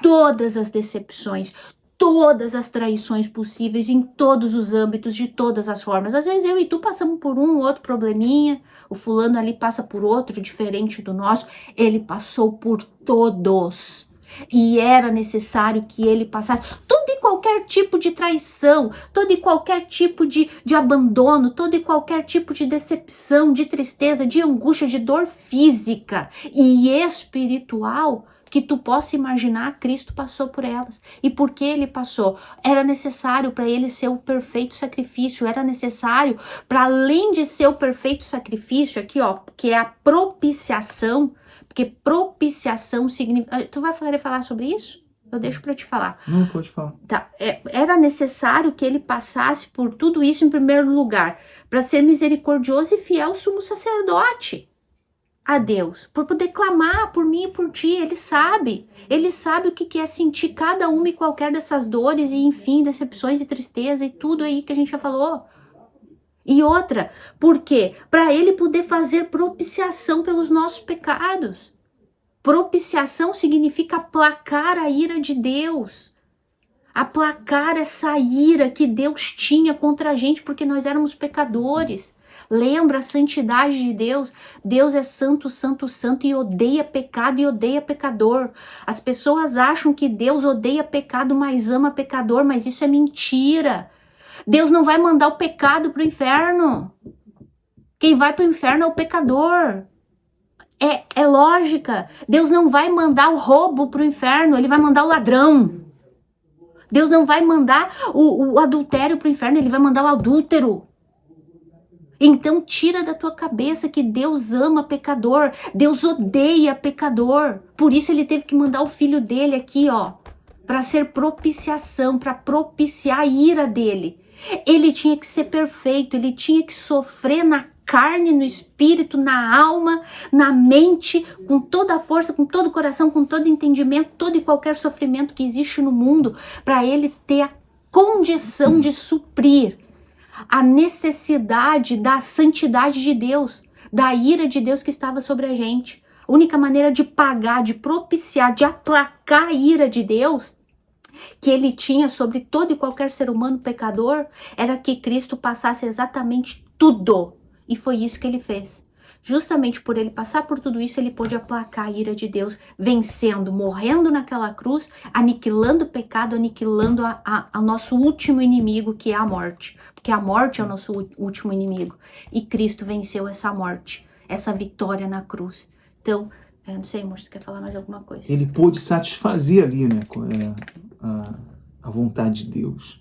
todas as decepções, todas as traições possíveis, em todos os âmbitos, de todas as formas. Às vezes eu e tu passamos por um ou outro probleminha, o fulano ali passa por outro diferente do nosso, ele passou por todos. E era necessário que ele passasse todo e qualquer tipo de traição, todo e qualquer tipo de abandono, todo e qualquer tipo de decepção, de tristeza, de angústia, de dor física e espiritual que tu possa imaginar. Cristo passou por elas. E por que ele passou? Era necessário para ele ser o perfeito sacrifício, era necessário para, além de ser o perfeito sacrifício, aqui ó, que é a propiciação, porque propiciação significa... Tu vai falar sobre isso? Eu deixo para te falar. Não, pode falar. Tá. Era necessário que ele passasse por tudo isso em primeiro lugar, para ser misericordioso e fiel sumo sacerdote a Deus, por poder clamar por mim e por ti. Ele sabe o que é sentir cada uma e qualquer dessas dores e, enfim, decepções e tristeza e tudo aí que a gente já falou. E outra, por quê? Para ele poder fazer propiciação pelos nossos pecados. Propiciação significa aplacar a ira de Deus, aplacar essa ira que Deus tinha contra a gente porque nós éramos pecadores. Lembra a santidade de Deus? Deus é santo, santo, santo e odeia pecado e odeia pecador. As pessoas acham que Deus odeia pecado, mas ama pecador, mas isso é mentira. Deus não vai mandar o pecado para o inferno. Quem vai para o inferno é o pecador. É lógica. Deus não vai mandar o roubo para o inferno, ele vai mandar o ladrão. Deus não vai mandar o adultério para o inferno, ele vai mandar o adúltero. Então tira da tua cabeça que Deus ama pecador, Deus odeia pecador. Por isso ele teve que mandar o filho dele aqui, ó, para ser propiciação, para propiciar a ira dele. Ele tinha que ser perfeito, ele tinha que sofrer na carne, no espírito, na alma, na mente, com toda a força, com todo o coração, com todo o entendimento, todo e qualquer sofrimento que existe no mundo, para ele ter a condição de suprir a necessidade da santidade de Deus, da ira de Deus que estava sobre a gente. única maneira de pagar, de propiciar, de aplacar a ira de Deus que ele tinha sobre todo e qualquer ser humano pecador, era que Cristo passasse exatamente tudo. E foi isso que ele fez. Justamente por ele passar por tudo isso, ele pôde aplacar a ira de Deus, vencendo, morrendo naquela cruz, aniquilando o pecado, aniquilando a nosso último inimigo, que é a morte. Porque a morte é o nosso último inimigo. E Cristo venceu essa morte, essa vitória na cruz. Então, eu não sei, moço, tu quer falar mais alguma coisa? Ele pôde satisfazer ali, né, a vontade de Deus.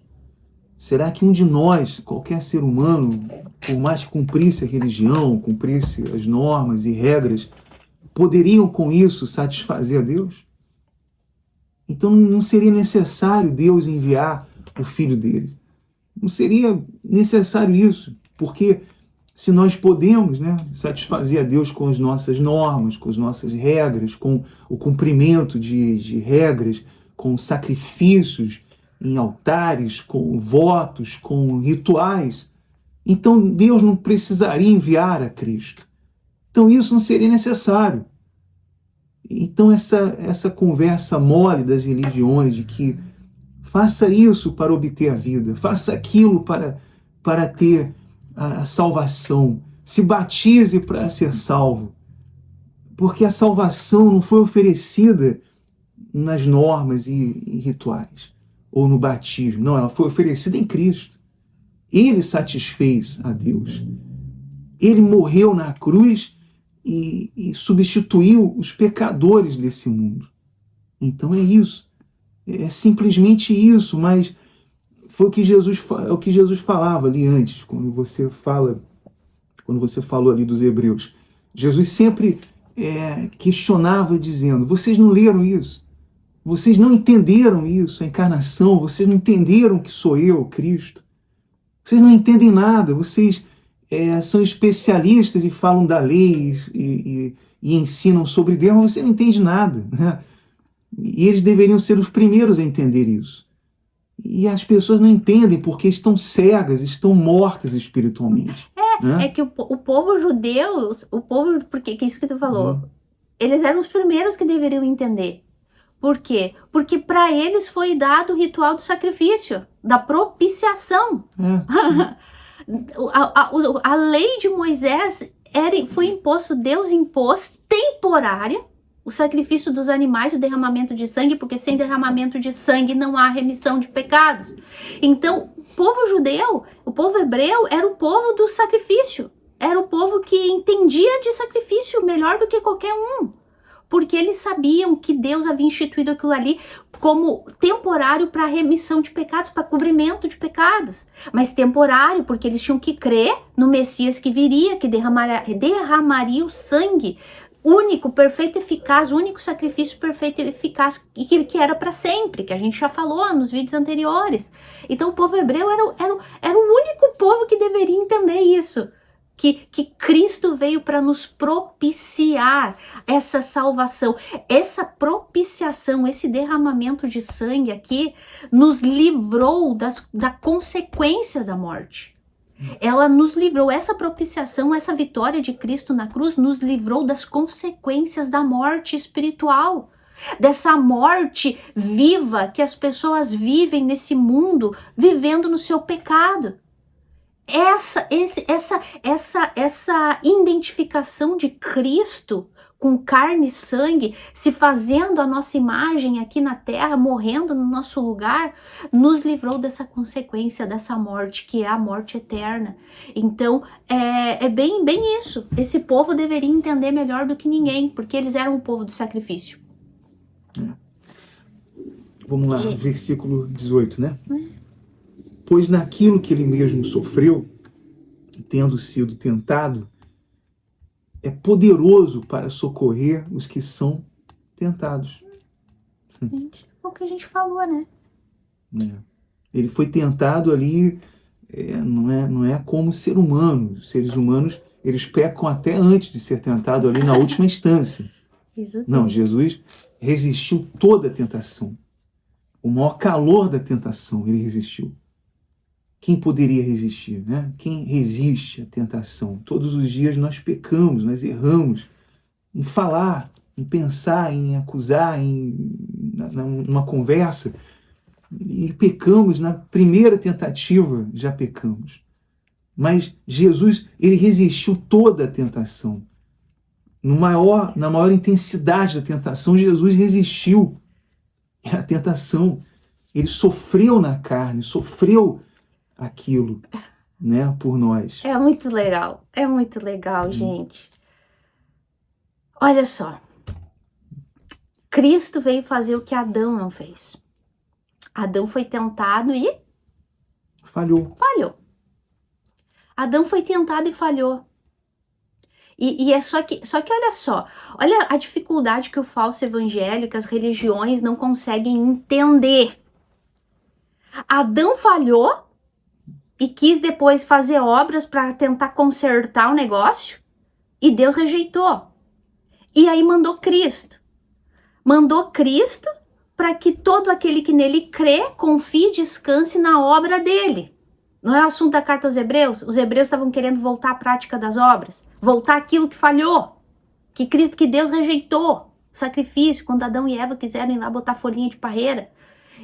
Será que um de nós, qualquer ser humano, por mais que cumprisse a religião, cumprisse as normas e regras, poderiam com isso satisfazer a Deus? Então não seria necessário Deus enviar o Filho dele. Não seria necessário isso, porque se nós podemos, né, satisfazer a Deus com as nossas normas, com as nossas regras, com o cumprimento de regras, com sacrifícios em altares, com votos, com rituais, então Deus não precisaria enviar a Cristo. Então isso não seria necessário. Então essa conversa mole das religiões de que faça isso para obter a vida, faça aquilo para ter a salvação, se batize para ser salvo, porque a salvação não foi oferecida nas normas e rituais, ou no batismo, não, ela foi oferecida em Cristo. Ele satisfez a Deus. Ele morreu na cruz e substituiu os pecadores desse mundo. Então é isso, é simplesmente isso, mas foi o que Jesus falava ali antes, quando você falou ali dos Hebreus. Jesus sempre questionava dizendo, vocês não leram isso? Vocês não entenderam isso, a encarnação? Vocês não entenderam que sou eu, Cristo? Vocês não entendem nada, vocês são especialistas e falam da lei e ensinam sobre Deus, mas você não entende nada, né? E eles deveriam ser os primeiros a entender isso. E as pessoas não entendem porque estão cegas, estão mortas espiritualmente. Né? É que o povo judeu, porque que é isso que tu falou, eles eram os primeiros que deveriam entender. Por quê? Porque para eles foi dado o ritual do sacrifício, da propiciação. A lei de Moisés foi imposto, Deus impôs temporário, o sacrifício dos animais, o derramamento de sangue, porque sem derramamento de sangue não há remissão de pecados. Então, o povo judeu, o povo hebreu, era o povo do sacrifício. Era o povo que entendia de sacrifício melhor do que qualquer um. Porque eles sabiam que Deus havia instituído aquilo ali como temporário para remissão de pecados, para cobrimento de pecados. Mas temporário, porque eles tinham que crer no Messias que viria, que derramaria o sangue único, perfeito, eficaz, o único sacrifício perfeito e eficaz que era para sempre, que a gente já falou nos vídeos anteriores. Então o povo hebreu era o único povo que deveria entender isso. Que Cristo veio para nos propiciar essa salvação, essa propiciação, esse derramamento de sangue aqui nos livrou da consequência da morte. Ela nos livrou, essa propiciação, essa vitória de Cristo na cruz nos livrou das consequências da morte espiritual. Dessa morte viva que as pessoas vivem nesse mundo, vivendo no seu pecado. Essa identificação de Cristo com carne e sangue, se fazendo a nossa imagem aqui na terra, morrendo no nosso lugar, nos livrou dessa consequência, dessa morte, que é a morte eterna. Então, é bem isso. Esse povo deveria entender melhor do que ninguém, porque eles eram o povo do sacrifício. Vamos lá, versículo 18, né? Pois naquilo que ele mesmo sofreu, tendo sido tentado, é poderoso para socorrer os que são tentados. É o que a gente falou, né? Ele foi tentado ali, não é como ser humano. Os seres humanos, eles pecam até antes de ser tentado ali na última instância. Isso sim. Não, Jesus resistiu toda a tentação. O maior calor da tentação, ele resistiu. Quem poderia resistir, né? Quem resiste à tentação? Todos os dias nós pecamos, nós erramos. em falar, em pensar, em acusar, numa conversa, e pecamos na primeira tentativa, já pecamos. Mas Jesus, ele resistiu toda a tentação. Na maior intensidade da tentação, Jesus resistiu à tentação. Ele sofreu na carne, sofreu aquilo, né, por nós. É muito legal, gente. Olha só, Cristo veio fazer o que Adão não fez. Adão foi tentado e Falhou. Adão foi tentado e falhou. E é só que olha só, olha a dificuldade que o falso evangelho, que as religiões não conseguem entender. Adão falhou e quis depois fazer obras para tentar consertar o negócio e Deus rejeitou. E aí mandou Cristo. Mandou Cristo para que todo aquele que nele crê, confie e descanse na obra dele. Não é o assunto da carta aos Hebreus? Os hebreus estavam querendo voltar à prática das obras, voltar aquilo que falhou, que Deus rejeitou, o sacrifício, quando Adão e Eva quiseram ir lá botar folhinha de parreira.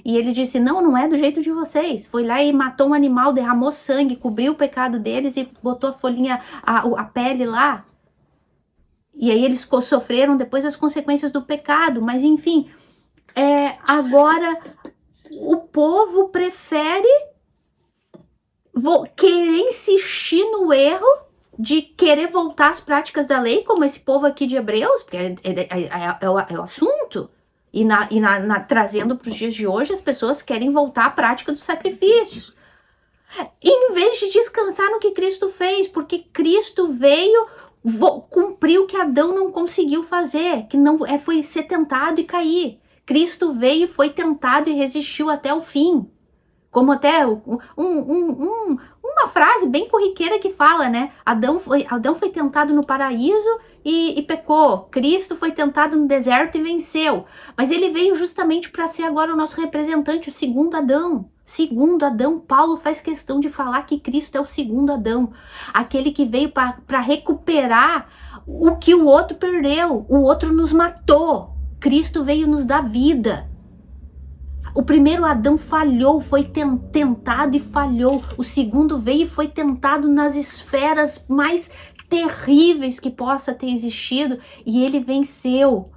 E ele disse, não é do jeito de vocês. Foi lá e matou um animal, derramou sangue, cobriu o pecado deles e botou a folhinha, a pele lá. E aí eles sofreram depois as consequências do pecado, mas enfim, agora o povo prefere querer insistir no erro de querer voltar às práticas da lei, como esse povo aqui de Hebreus, porque é o assunto. E trazendo para os dias de hoje, as pessoas querem voltar à prática dos sacrifícios. Em vez de descansar no que Cristo fez, porque Cristo veio cumprir o que Adão não conseguiu fazer, que não foi ser tentado e cair. Cristo veio, foi tentado e resistiu até o fim. Como até uma frase bem corriqueira que fala, né? Adão foi tentado no paraíso e pecou. Cristo foi tentado no deserto e venceu. Mas ele veio justamente para ser agora o nosso representante, o segundo Adão. Segundo Adão, Paulo faz questão de falar que Cristo é o segundo Adão. Aquele que veio para recuperar o que o outro perdeu. O outro nos matou. Cristo veio nos dar vida. O primeiro Adão falhou, foi tentado e falhou. O segundo veio e foi tentado nas esferas mais terríveis que possa ter existido e ele venceu.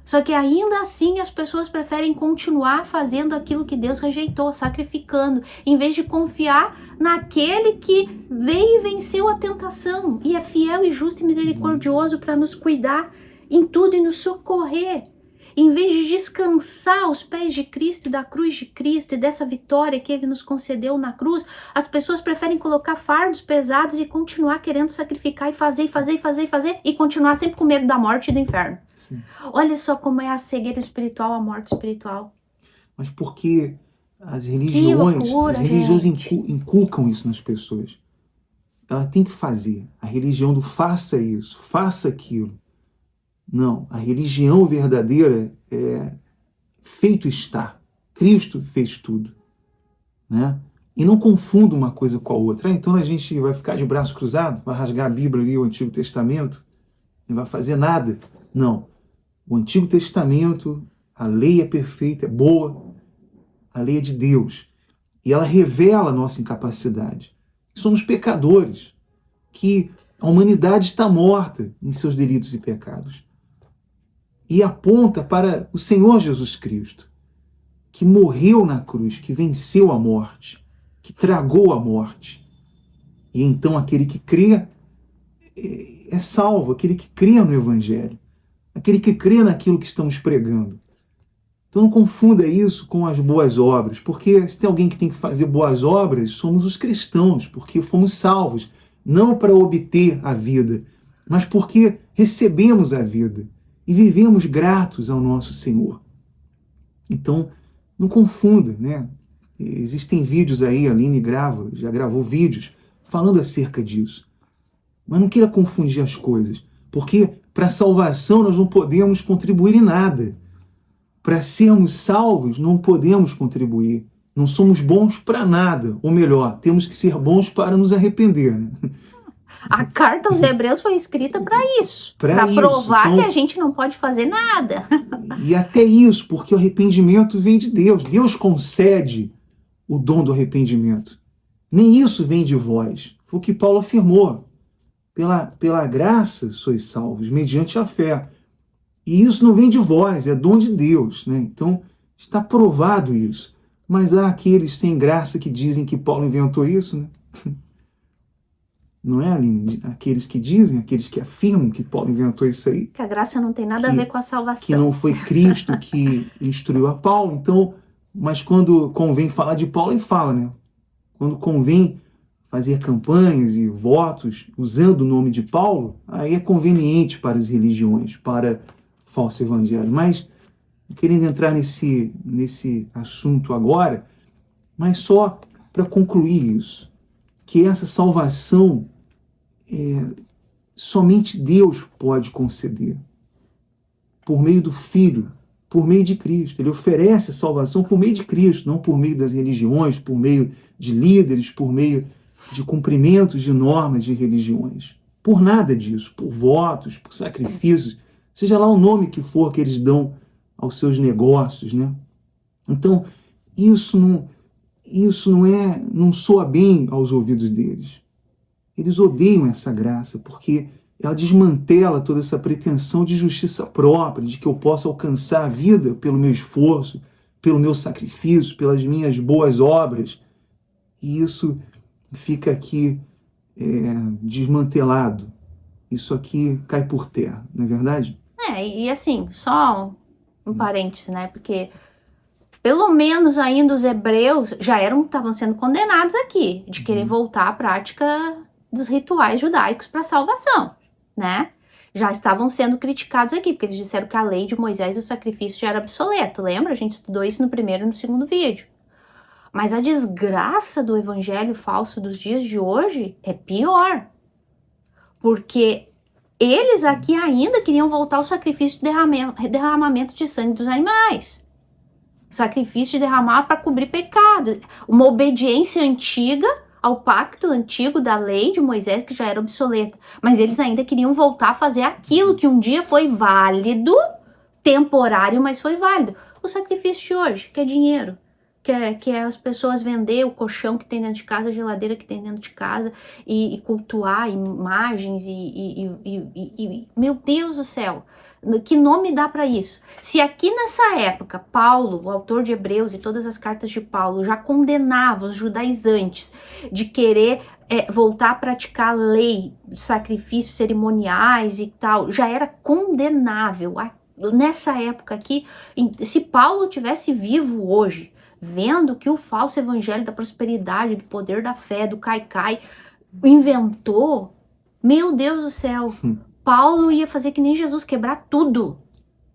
Só que ainda assim as pessoas preferem continuar fazendo aquilo que Deus rejeitou, sacrificando, em vez de confiar naquele que veio e venceu a tentação e é fiel e justo e misericordioso para nos cuidar em tudo e nos socorrer. Em vez de descansar aos pés de Cristo e da cruz de Cristo e dessa vitória que Ele nos concedeu na cruz, as pessoas preferem colocar fardos pesados e continuar querendo sacrificar e fazer e continuar sempre com medo da morte e do inferno. Sim. Olha só como é a cegueira espiritual, a morte espiritual. Mas porque as religiões inculcam isso nas pessoas. Ela tem que fazer. A religião do faça isso, faça aquilo. Não, a religião verdadeira é feito está. Cristo fez tudo, né? E não confunda uma coisa com a outra. Então a gente vai ficar de braço cruzado, vai rasgar a Bíblia ali, o Antigo Testamento, não vai fazer nada. Não. O Antigo Testamento, a lei é perfeita, é boa, a lei é de Deus. E ela revela a nossa incapacidade. Somos pecadores, que a humanidade está morta em seus delitos e pecados. E aponta para o Senhor Jesus Cristo, que morreu na cruz, que venceu a morte, que tragou a morte. E então aquele que crê é salvo, aquele que crê no Evangelho, aquele que crê naquilo que estamos pregando. Então não confunda isso com as boas obras, porque se tem alguém que tem que fazer boas obras, somos os cristãos, porque fomos salvos, não para obter a vida, mas porque recebemos a vida. E vivemos gratos ao nosso Senhor. Então, não confunda, né? Existem vídeos aí, a Aline já gravou vídeos falando acerca disso. Mas não queira confundir as coisas, porque para a salvação nós não podemos contribuir em nada. Para sermos salvos, não podemos contribuir. Não somos bons para nada. Ou melhor, temos que ser bons para nos arrepender, né? A carta aos Hebreus foi escrita para isso, Para para provar então, que a gente não pode fazer nada. E até isso, porque o arrependimento vem de Deus. Deus concede o dom do arrependimento. Nem isso vem de vós. Foi o que Paulo afirmou. Pela graça sois salvos, mediante a fé. E isso não vem de vós, é dom de Deus, né? Então, está provado isso. Mas há aqueles sem graça que dizem que Paulo inventou isso, né? Não é, Aline? Aqueles que dizem, aqueles que afirmam que Paulo inventou isso aí. Que a graça não tem nada a ver com a salvação. Que não foi Cristo que instruiu a Paulo. Então, mas quando convém falar de Paulo, ele fala, né? Quando convém fazer campanhas e votos usando o nome de Paulo, aí é conveniente para as religiões, para o falso evangelho. Mas, querendo entrar nesse assunto agora, mas só para concluir isso, que essa salvação somente Deus pode conceder, por meio do Filho, por meio de Cristo. Ele oferece a salvação por meio de Cristo, não por meio das religiões, por meio de líderes, por meio de cumprimentos de normas de religiões. Por nada disso, por votos, por sacrifícios, seja lá o nome que for que eles dão aos seus negócios, né? Então, isso não soa bem aos ouvidos deles. Eles odeiam essa graça, porque ela desmantela toda essa pretensão de justiça própria, de que eu possa alcançar a vida pelo meu esforço, pelo meu sacrifício, pelas minhas boas obras. E isso fica aqui desmantelado. Isso aqui cai por terra, não é verdade? E assim, só um parêntese, né? Porque pelo menos ainda os hebreus já estavam sendo condenados aqui, de querer voltar à prática dos rituais judaicos para salvação, né? Já estavam sendo criticados aqui, porque eles disseram que a lei de Moisés e o sacrifício já era obsoleto, lembra? A gente estudou isso no primeiro e no segundo vídeo. Mas a desgraça do evangelho falso dos dias de hoje é pior. Porque eles aqui ainda queriam voltar ao sacrifício de derramamento de sangue dos animais. Sacrifício de derramar para cobrir pecado. Uma obediência antiga ao pacto antigo da lei de Moisés, que já era obsoleta. Mas eles ainda queriam voltar a fazer aquilo que um dia foi válido, temporário, mas foi válido. O sacrifício de hoje, que é dinheiro. Que é as pessoas vender o colchão que tem dentro de casa, a geladeira que tem dentro de casa e cultuar imagens e meu Deus do céu, que nome dá para isso? Se aqui nessa época Paulo, o autor de Hebreus e todas as cartas de Paulo já condenava os judaizantes de querer voltar a praticar a lei, sacrifícios cerimoniais e tal, já era condenável nessa época aqui. Se Paulo tivesse vivo hoje, vendo que o falso evangelho da prosperidade, do poder da fé, do caicai, inventou, meu Deus do céu, Paulo ia fazer que nem Jesus, quebrar tudo.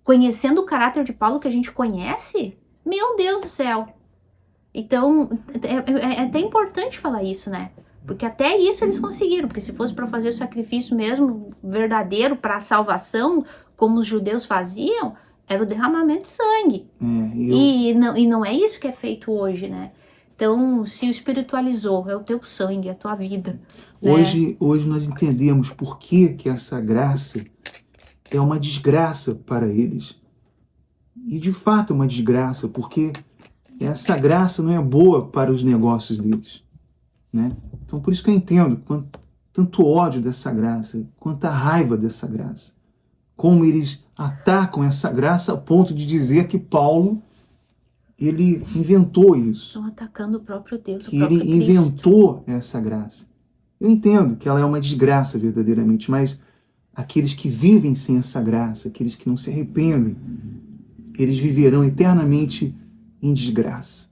Conhecendo o caráter de Paulo que a gente conhece, meu Deus do céu. Então, é até importante falar isso, né? Porque até isso eles conseguiram, porque se fosse para fazer o sacrifício mesmo verdadeiro para a salvação, como os judeus faziam, era o derramamento de sangue. E não é isso que é feito hoje, né? Então, se o espiritualizou, é o teu sangue, é a tua vida. Hoje nós entendemos por que essa graça é uma desgraça para eles. E de fato é uma desgraça, porque essa graça não é boa para os negócios deles, né? Então por isso que eu entendo tanto ódio dessa graça, quanta raiva dessa graça. Como eles atacam essa graça a ponto de dizer que Paulo, ele inventou isso. Estão atacando o próprio Deus, que ele inventou essa graça. Eu entendo que ela é uma desgraça verdadeiramente, mas aqueles que vivem sem essa graça, aqueles que não se arrependem, eles viverão eternamente em desgraça.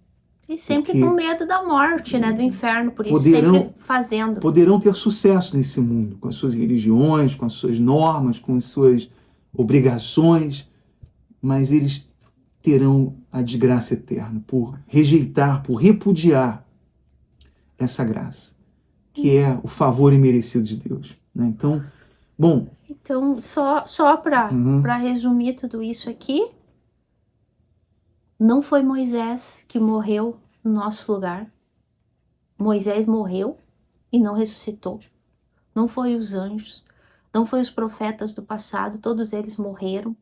E sempre com medo da morte, né, do inferno, por isso sempre fazendo. Poderão ter sucesso nesse mundo, com as suas religiões, com as suas normas, com as suas obrigações, mas eles terão a desgraça eterna por rejeitar, por repudiar essa graça, que é o favor imerecido de Deus, né? Então, bom... Então, só para resumir tudo isso aqui, não foi Moisés que morreu no nosso lugar. Moisés morreu e não ressuscitou. não foi os anjos, não foi os profetas do passado, todos eles morreram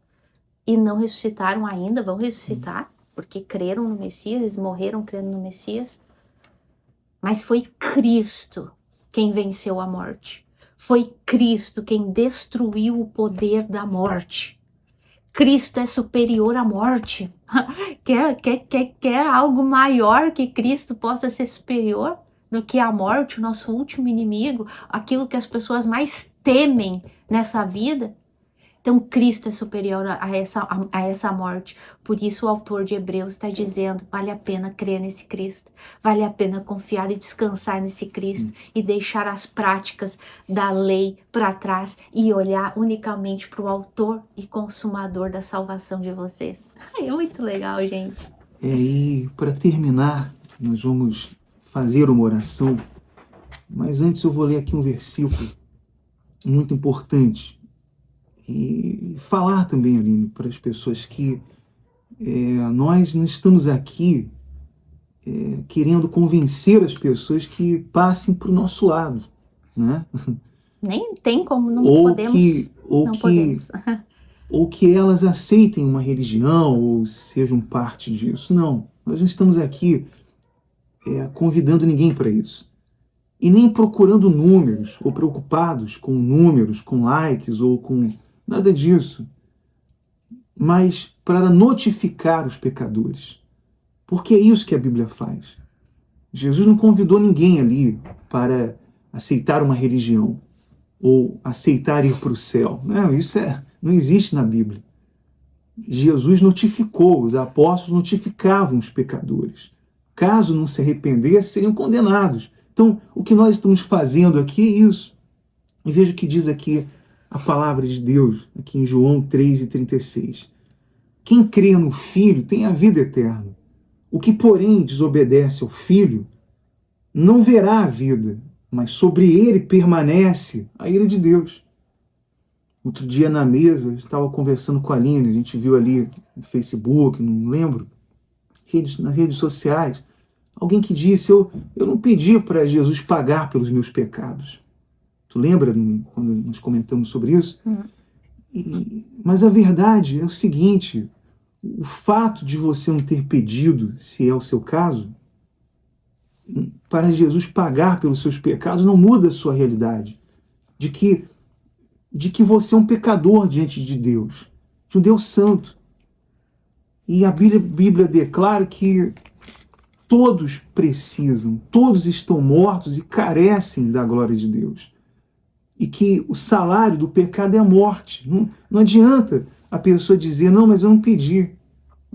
e não ressuscitaram ainda, vão ressuscitar, porque creram no Messias, eles morreram crendo no Messias. Mas foi Cristo quem venceu a morte. Foi Cristo quem destruiu o poder da morte. Cristo é superior à morte. Quer algo maior que Cristo possa ser superior do que a morte, o nosso último inimigo, aquilo que as pessoas mais temem nessa vida? Então, Cristo é superior a essa morte. Por isso, o autor de Hebreus está dizendo, vale a pena crer nesse Cristo. Vale a pena confiar e descansar nesse Cristo. E deixar as práticas da lei para trás e olhar unicamente para o autor e consumador da salvação de vocês. É muito legal, gente. E para terminar, nós vamos fazer uma oração. Mas antes eu vou ler aqui um versículo muito importante. E falar também, Aline, para as pessoas que nós não estamos aqui querendo convencer as pessoas que passem para o nosso lado, né? Nem tem como, não podemos. Ou que elas aceitem uma religião ou sejam parte disso. Não, nós não estamos aqui convidando ninguém para isso. E nem procurando números, ou preocupados com números, com likes, ou com nada disso. Mas para notificar os pecadores. Porque é isso que a Bíblia faz. Jesus não convidou ninguém ali para aceitar uma religião, ou aceitar ir para o céu. Não, isso não existe na Bíblia. Jesus notificou, os apóstolos notificavam os pecadores. Caso não se arrependessem, seriam condenados. Então, o que nós estamos fazendo aqui é isso. E veja o que diz aqui a palavra de Deus, aqui em João 3:36. Quem crê no Filho tem a vida eterna. O que, porém, desobedece ao Filho, não verá a vida, mas sobre ele permanece a ira de Deus. Outro dia na mesa, eu estava conversando com a Aline, a gente viu ali no Facebook, não lembro, nas redes sociais, alguém que disse, eu não pedi para Jesus pagar pelos meus pecados. Tu lembra, Aline, quando nós comentamos sobre isso? Mas a verdade é o seguinte, o fato de você não ter pedido, se é o seu caso, para Jesus pagar pelos seus pecados, não muda a sua realidade. De que você é um pecador diante de Deus, de um Deus santo. E a Bíblia declara que todos precisam, todos estão mortos e carecem da glória de Deus. E que o salário do pecado é a morte. Não adianta a pessoa dizer, não, mas eu não pedi.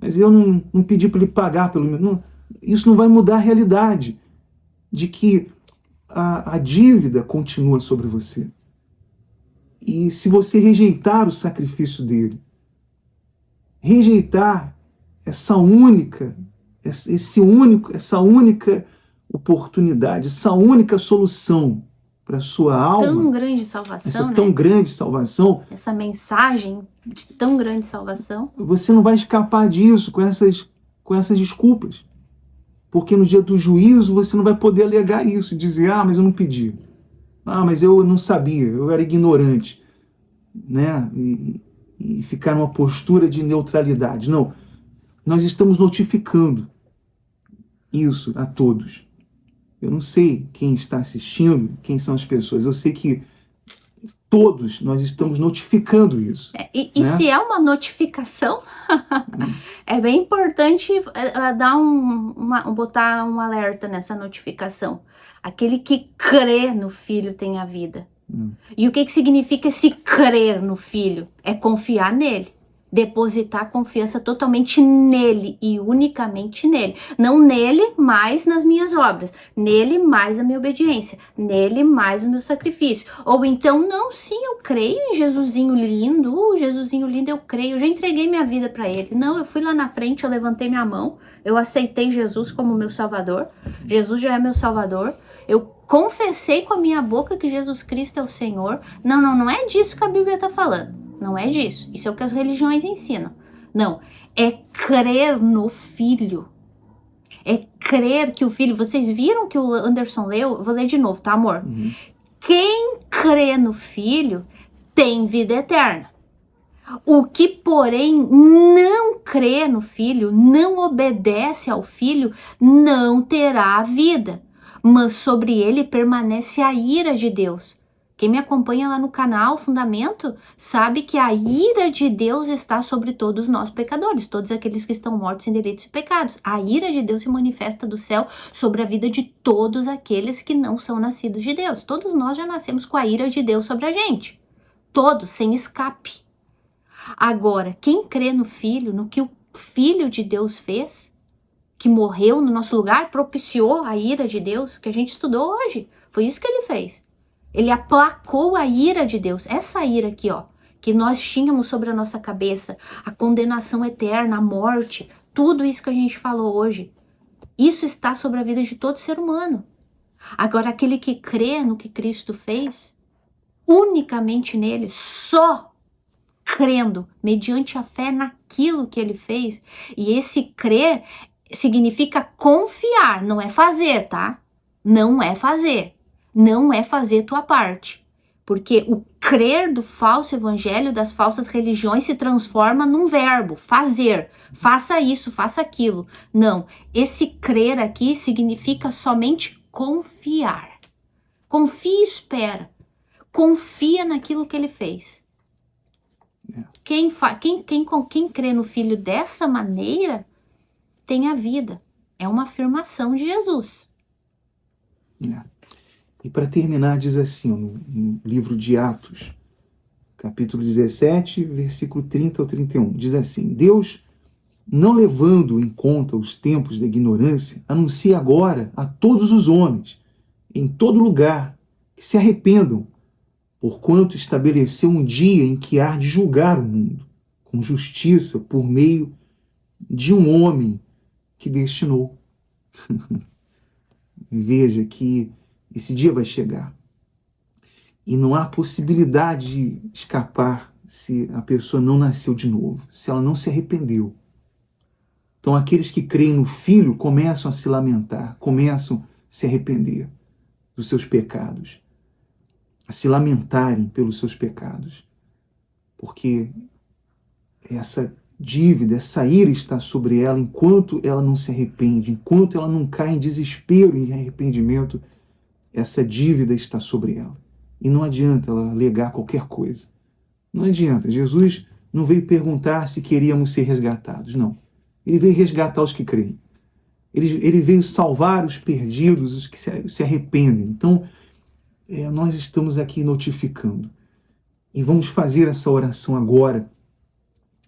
Mas eu não pedi para ele pagar pelo meu. Não, isso não vai mudar a realidade de que a dívida continua sobre você. E se você rejeitar o sacrifício dele, rejeitar essa única oportunidade, essa única solução para a sua alma, tão grande salvação, essa tão grande salvação, essa mensagem de tão grande salvação, você não vai escapar disso com essas desculpas. Porque no dia do juízo você não vai poder alegar isso, dizer, mas eu não pedi. Mas eu não sabia, eu era ignorante. Né? E ficar numa postura de neutralidade. Não, nós estamos notificando isso a todos. Eu não sei quem está assistindo, quem são as pessoas. Eu sei que todos nós estamos notificando isso. E se é uma notificação, é bem importante dar botar um alerta nessa notificação. Aquele que crê no Filho tem a vida. E o que significa esse crer no Filho? É confiar nele. Depositar confiança totalmente nele e unicamente nele. Não nele mais nas minhas obras, nele mais na minha obediência, nele mais no meu sacrifício. Ou então, não, sim, eu creio em Jesusinho lindo, Jesusinho lindo, eu creio, eu já entreguei minha vida para ele. Não, eu fui lá na frente, eu levantei minha mão, eu aceitei Jesus como meu Salvador, Jesus já é meu Salvador, eu confessei com a minha boca que Jesus Cristo é o Senhor. Não é disso que a Bíblia está falando. Não é disso. Isso é o que as religiões ensinam. Não. É crer no Filho. É crer que o Filho... Vocês viram que o Anderson leu? Eu vou ler de novo, tá, amor? Quem crê no Filho tem vida eterna. O que, porém, não crê no Filho, não obedece ao Filho, não terá a vida, mas sobre ele permanece a ira de Deus. Quem me acompanha lá no canal Fundamento sabe que a ira de Deus está sobre todos nós pecadores, todos aqueles que estão mortos em delitos e pecados. A ira de Deus se manifesta do céu sobre a vida de todos aqueles que não são nascidos de Deus. Todos nós já nascemos com a ira de Deus sobre a gente. Todos, sem escape. Agora, quem crê no Filho, no que o Filho de Deus fez, que morreu no nosso lugar, propiciou a ira de Deus, que a gente estudou hoje, foi isso que ele fez. Ele aplacou a ira de Deus, essa ira aqui, ó, que nós tínhamos sobre a nossa cabeça, a condenação eterna, a morte, tudo isso que a gente falou hoje, isso está sobre a vida de todo ser humano. Agora, aquele que crê no que Cristo fez, unicamente nele, só crendo, mediante a fé naquilo que ele fez, e esse crer significa confiar, não é fazer, tá? Não é fazer. Não é fazer tua parte. Porque o crer do falso evangelho, das falsas religiões, se transforma num verbo, fazer. Faça isso, faça aquilo. Não, esse crer aqui significa somente confiar. Confia e espera. Confia naquilo que ele fez. Quem crê no Filho dessa maneira, tem a vida. É uma afirmação de Jesus. E para terminar, diz assim, no livro de Atos, capítulo 17, versículo 30 ao 31, diz assim: Deus, não levando em conta os tempos da ignorância, anuncia agora a todos os homens, em todo lugar, que se arrependam, porquanto estabeleceu um dia em que há de julgar o mundo, com justiça, por meio de um homem que destinou. Veja que esse dia vai chegar. E não há possibilidade de escapar se a pessoa não nasceu de novo, se ela não se arrependeu. Então aqueles que creem no Filho começam a se lamentar, começam a se arrepender dos seus pecados, a se lamentarem pelos seus pecados. Porque essa dívida, essa ira está sobre ela enquanto ela não se arrepende, enquanto ela não cai em desespero e arrependimento, essa dívida está sobre ela. E não adianta ela alegar qualquer coisa. Não adianta. Jesus não veio perguntar se queríamos ser resgatados, não. Ele veio resgatar os que creem. Ele veio salvar os perdidos, os que se arrependem. Então, nós estamos aqui notificando. E vamos fazer essa oração agora,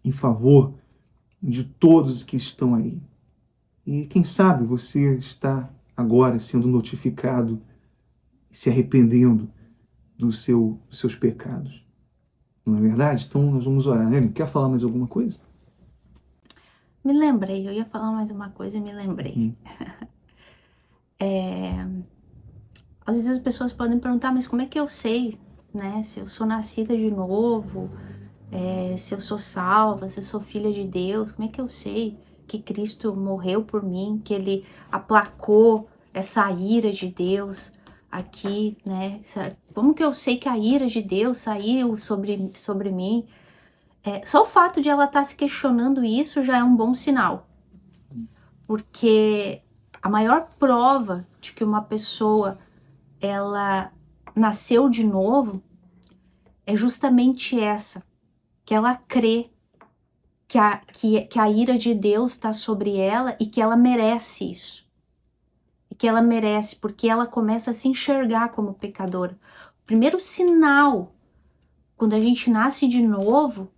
em favor de todos que estão aí. E quem sabe você está agora sendo notificado, se arrependendo dos seus pecados. Não é verdade? Então nós vamos orar, né? Quer falar mais alguma coisa? Me lembrei, eu ia falar mais uma coisa e me lembrei. Às vezes as pessoas podem perguntar, mas como é que eu sei, né? Se eu sou nascida de novo, se eu sou salva, se eu sou filha de Deus, como é que eu sei que Cristo morreu por mim, que ele aplacou essa ira de Deus aqui, né? Como que eu sei que a ira de Deus saiu sobre mim? Só o fato de ela estar se questionando isso já é um bom sinal. Porque a maior prova de que uma pessoa ela nasceu de novo é justamente essa, que ela crê que a ira de Deus está sobre ela e que ela merece isso. E que ela merece, porque ela começa a se enxergar como pecadora. O primeiro sinal, quando a gente nasce de novo,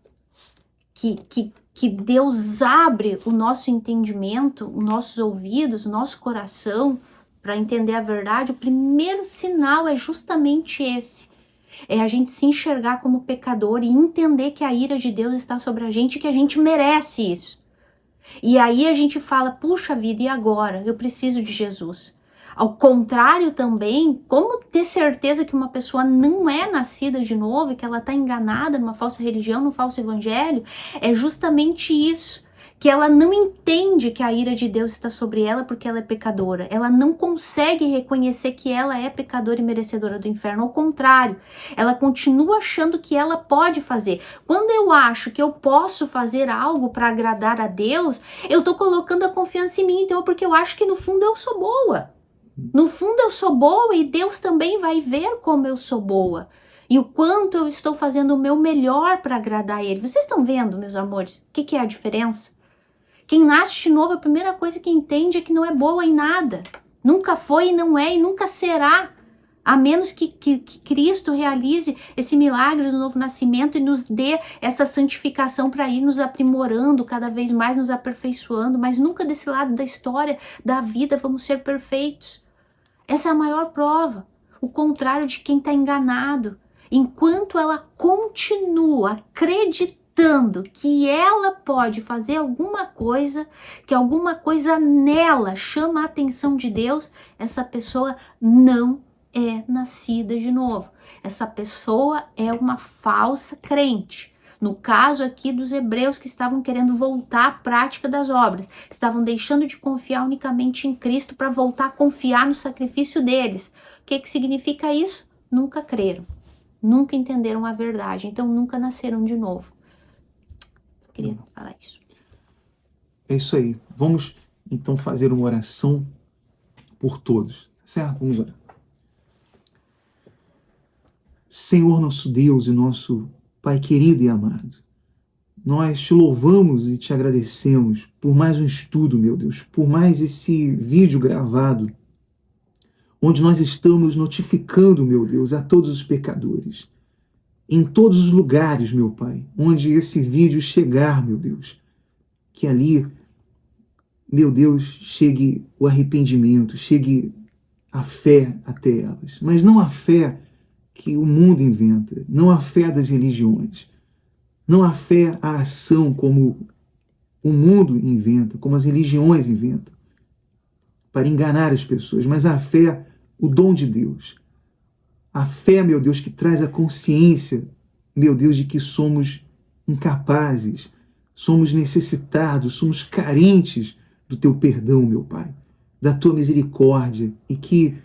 que Deus abre o nosso entendimento, os nossos ouvidos, o nosso coração, para entender a verdade, o primeiro sinal é justamente esse. É a gente se enxergar como pecador e entender que a ira de Deus está sobre a gente e que a gente merece isso. E aí a gente fala, puxa vida, e agora? Eu preciso de Jesus. Ao contrário também, como ter certeza que uma pessoa não é nascida de novo e que ela está enganada numa falsa religião, num falso evangelho? É justamente isso, que ela não entende que a ira de Deus está sobre ela porque ela é pecadora. Ela não consegue reconhecer que ela é pecadora e merecedora do inferno. Ao contrário, ela continua achando que ela pode fazer. Quando eu acho que eu posso fazer algo para agradar a Deus, eu estou colocando a confiança em mim, então, porque eu acho que no fundo eu sou boa. No fundo eu sou boa e Deus também vai ver como eu sou boa. E o quanto eu estou fazendo o meu melhor para agradar a Ele. Vocês estão vendo, meus amores, o que é a diferença? Quem nasce de novo, a primeira coisa que entende é que não é boa em nada. Nunca foi e não é e nunca será. A menos que Cristo realize esse milagre do novo nascimento e nos dê essa santificação para ir nos aprimorando, cada vez mais nos aperfeiçoando. Mas nunca desse lado da história, da vida, vamos ser perfeitos. Essa é a maior prova. O contrário de quem está enganado. Enquanto ela continua acreditando que ela pode fazer alguma coisa, que alguma coisa nela chama a atenção de Deus, essa pessoa não é nascida de novo. Essa pessoa é uma falsa crente. No caso aqui dos hebreus que estavam querendo voltar à prática das obras, estavam deixando de confiar unicamente em Cristo para voltar a confiar no sacrifício deles. O que significa isso? Nunca creram. Nunca entenderam a verdade, então nunca nasceram de novo. Só queria falar isso. É isso aí. Vamos então fazer uma oração por todos, certo? Vamos orar. Senhor nosso Deus e nosso Pai querido e amado, nós te louvamos e te agradecemos por mais um estudo, meu Deus, por mais esse vídeo gravado, onde nós estamos notificando, meu Deus, a todos os pecadores, em todos os lugares, meu Pai, onde esse vídeo chegar, meu Deus, que ali, meu Deus, chegue o arrependimento, chegue a fé até elas, mas não a fé que o mundo inventa, não a fé das religiões, não a fé, a ação como o mundo inventa, como as religiões inventam, para enganar as pessoas, mas a fé, o dom de Deus. A fé, meu Deus, que traz a consciência, meu Deus, de que somos incapazes, somos necessitados, somos carentes do teu perdão, meu Pai, da tua misericórdia, e que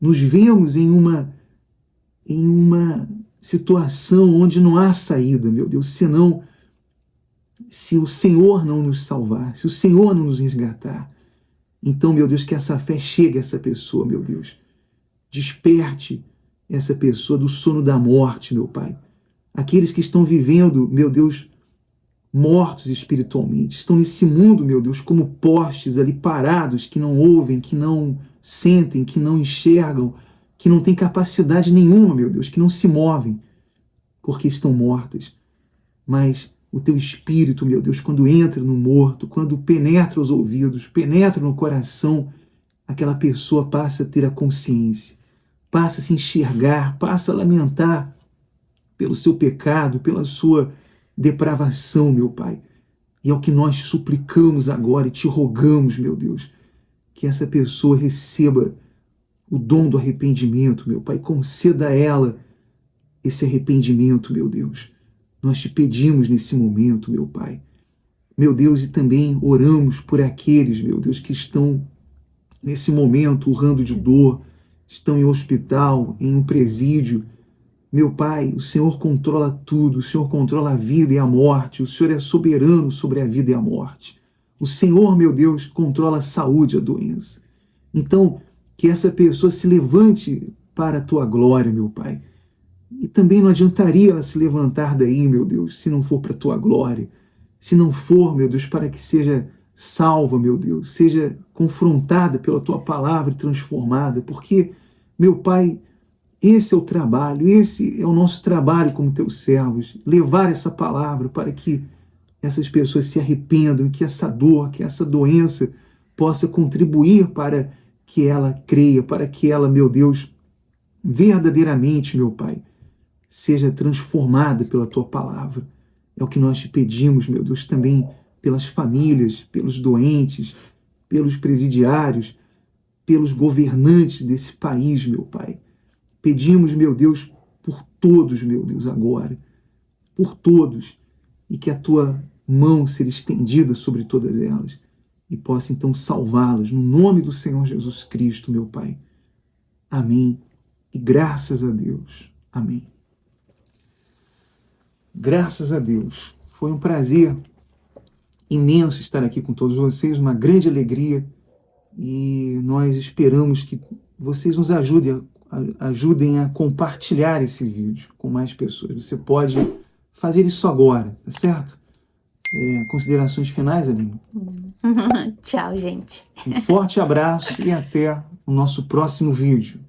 nos vemos em uma situação onde não há saída, meu Deus, senão se o Senhor não nos salvar, se o Senhor não nos resgatar. Então, meu Deus, que essa fé chegue a essa pessoa, meu Deus. Desperte essa pessoa do sono da morte, meu Pai. Aqueles que estão vivendo, meu Deus, mortos espiritualmente, estão nesse mundo, meu Deus, como postes ali parados, que não ouvem, que não sentem, que não enxergam, que não têm capacidade nenhuma, meu Deus, que não se movem, porque estão mortas. Mas o teu Espírito, meu Deus, quando entra no morto, quando penetra os ouvidos, penetra no coração, aquela pessoa passa a ter a consciência, passa a se enxergar, passa a lamentar pelo seu pecado, pela sua depravação, meu Pai. E é o que nós suplicamos agora e te rogamos, meu Deus, que essa pessoa receba o dom do arrependimento, meu Pai. Conceda a ela esse arrependimento, meu Deus. Nós te pedimos nesse momento, meu Pai. Meu Deus, e também oramos por aqueles, meu Deus, que estão nesse momento urrando de dor, estão em hospital, em um presídio. Meu Pai, o Senhor controla tudo, o Senhor controla a vida e a morte, o Senhor é soberano sobre a vida e a morte. O Senhor, meu Deus, controla a saúde e a doença. Então, que essa pessoa se levante para a tua glória, meu Pai. E também não adiantaria ela se levantar daí, meu Deus, se não for para a tua glória. Se não for, meu Deus, para que seja salva, meu Deus, seja confrontada pela tua palavra e transformada. Porque, meu Pai, esse é o trabalho, esse é o nosso trabalho como teus servos. Levar essa palavra para que essas pessoas se arrependam, que essa dor, que essa doença possa contribuir para que ela creia, para que ela, meu Deus, verdadeiramente, meu Pai, seja transformada pela tua palavra. É o que nós te pedimos, meu Deus, também pelas famílias, pelos doentes, pelos presidiários, pelos governantes desse país, meu Pai. Pedimos, meu Deus, por todos, meu Deus, agora, por todos, e que a tua mão ser estendida sobre todas elas e possa então salvá-las no nome do Senhor Jesus Cristo, meu Pai. Amém. E graças a Deus. Amém. Graças a Deus. Foi um prazer imenso estar aqui com todos vocês, uma grande alegria, e nós esperamos que vocês nos ajudem a compartilhar esse vídeo com mais pessoas. Você pode fazer isso agora, tá certo? Considerações finais, Aline? Tchau, gente. Um forte abraço e até o nosso próximo vídeo.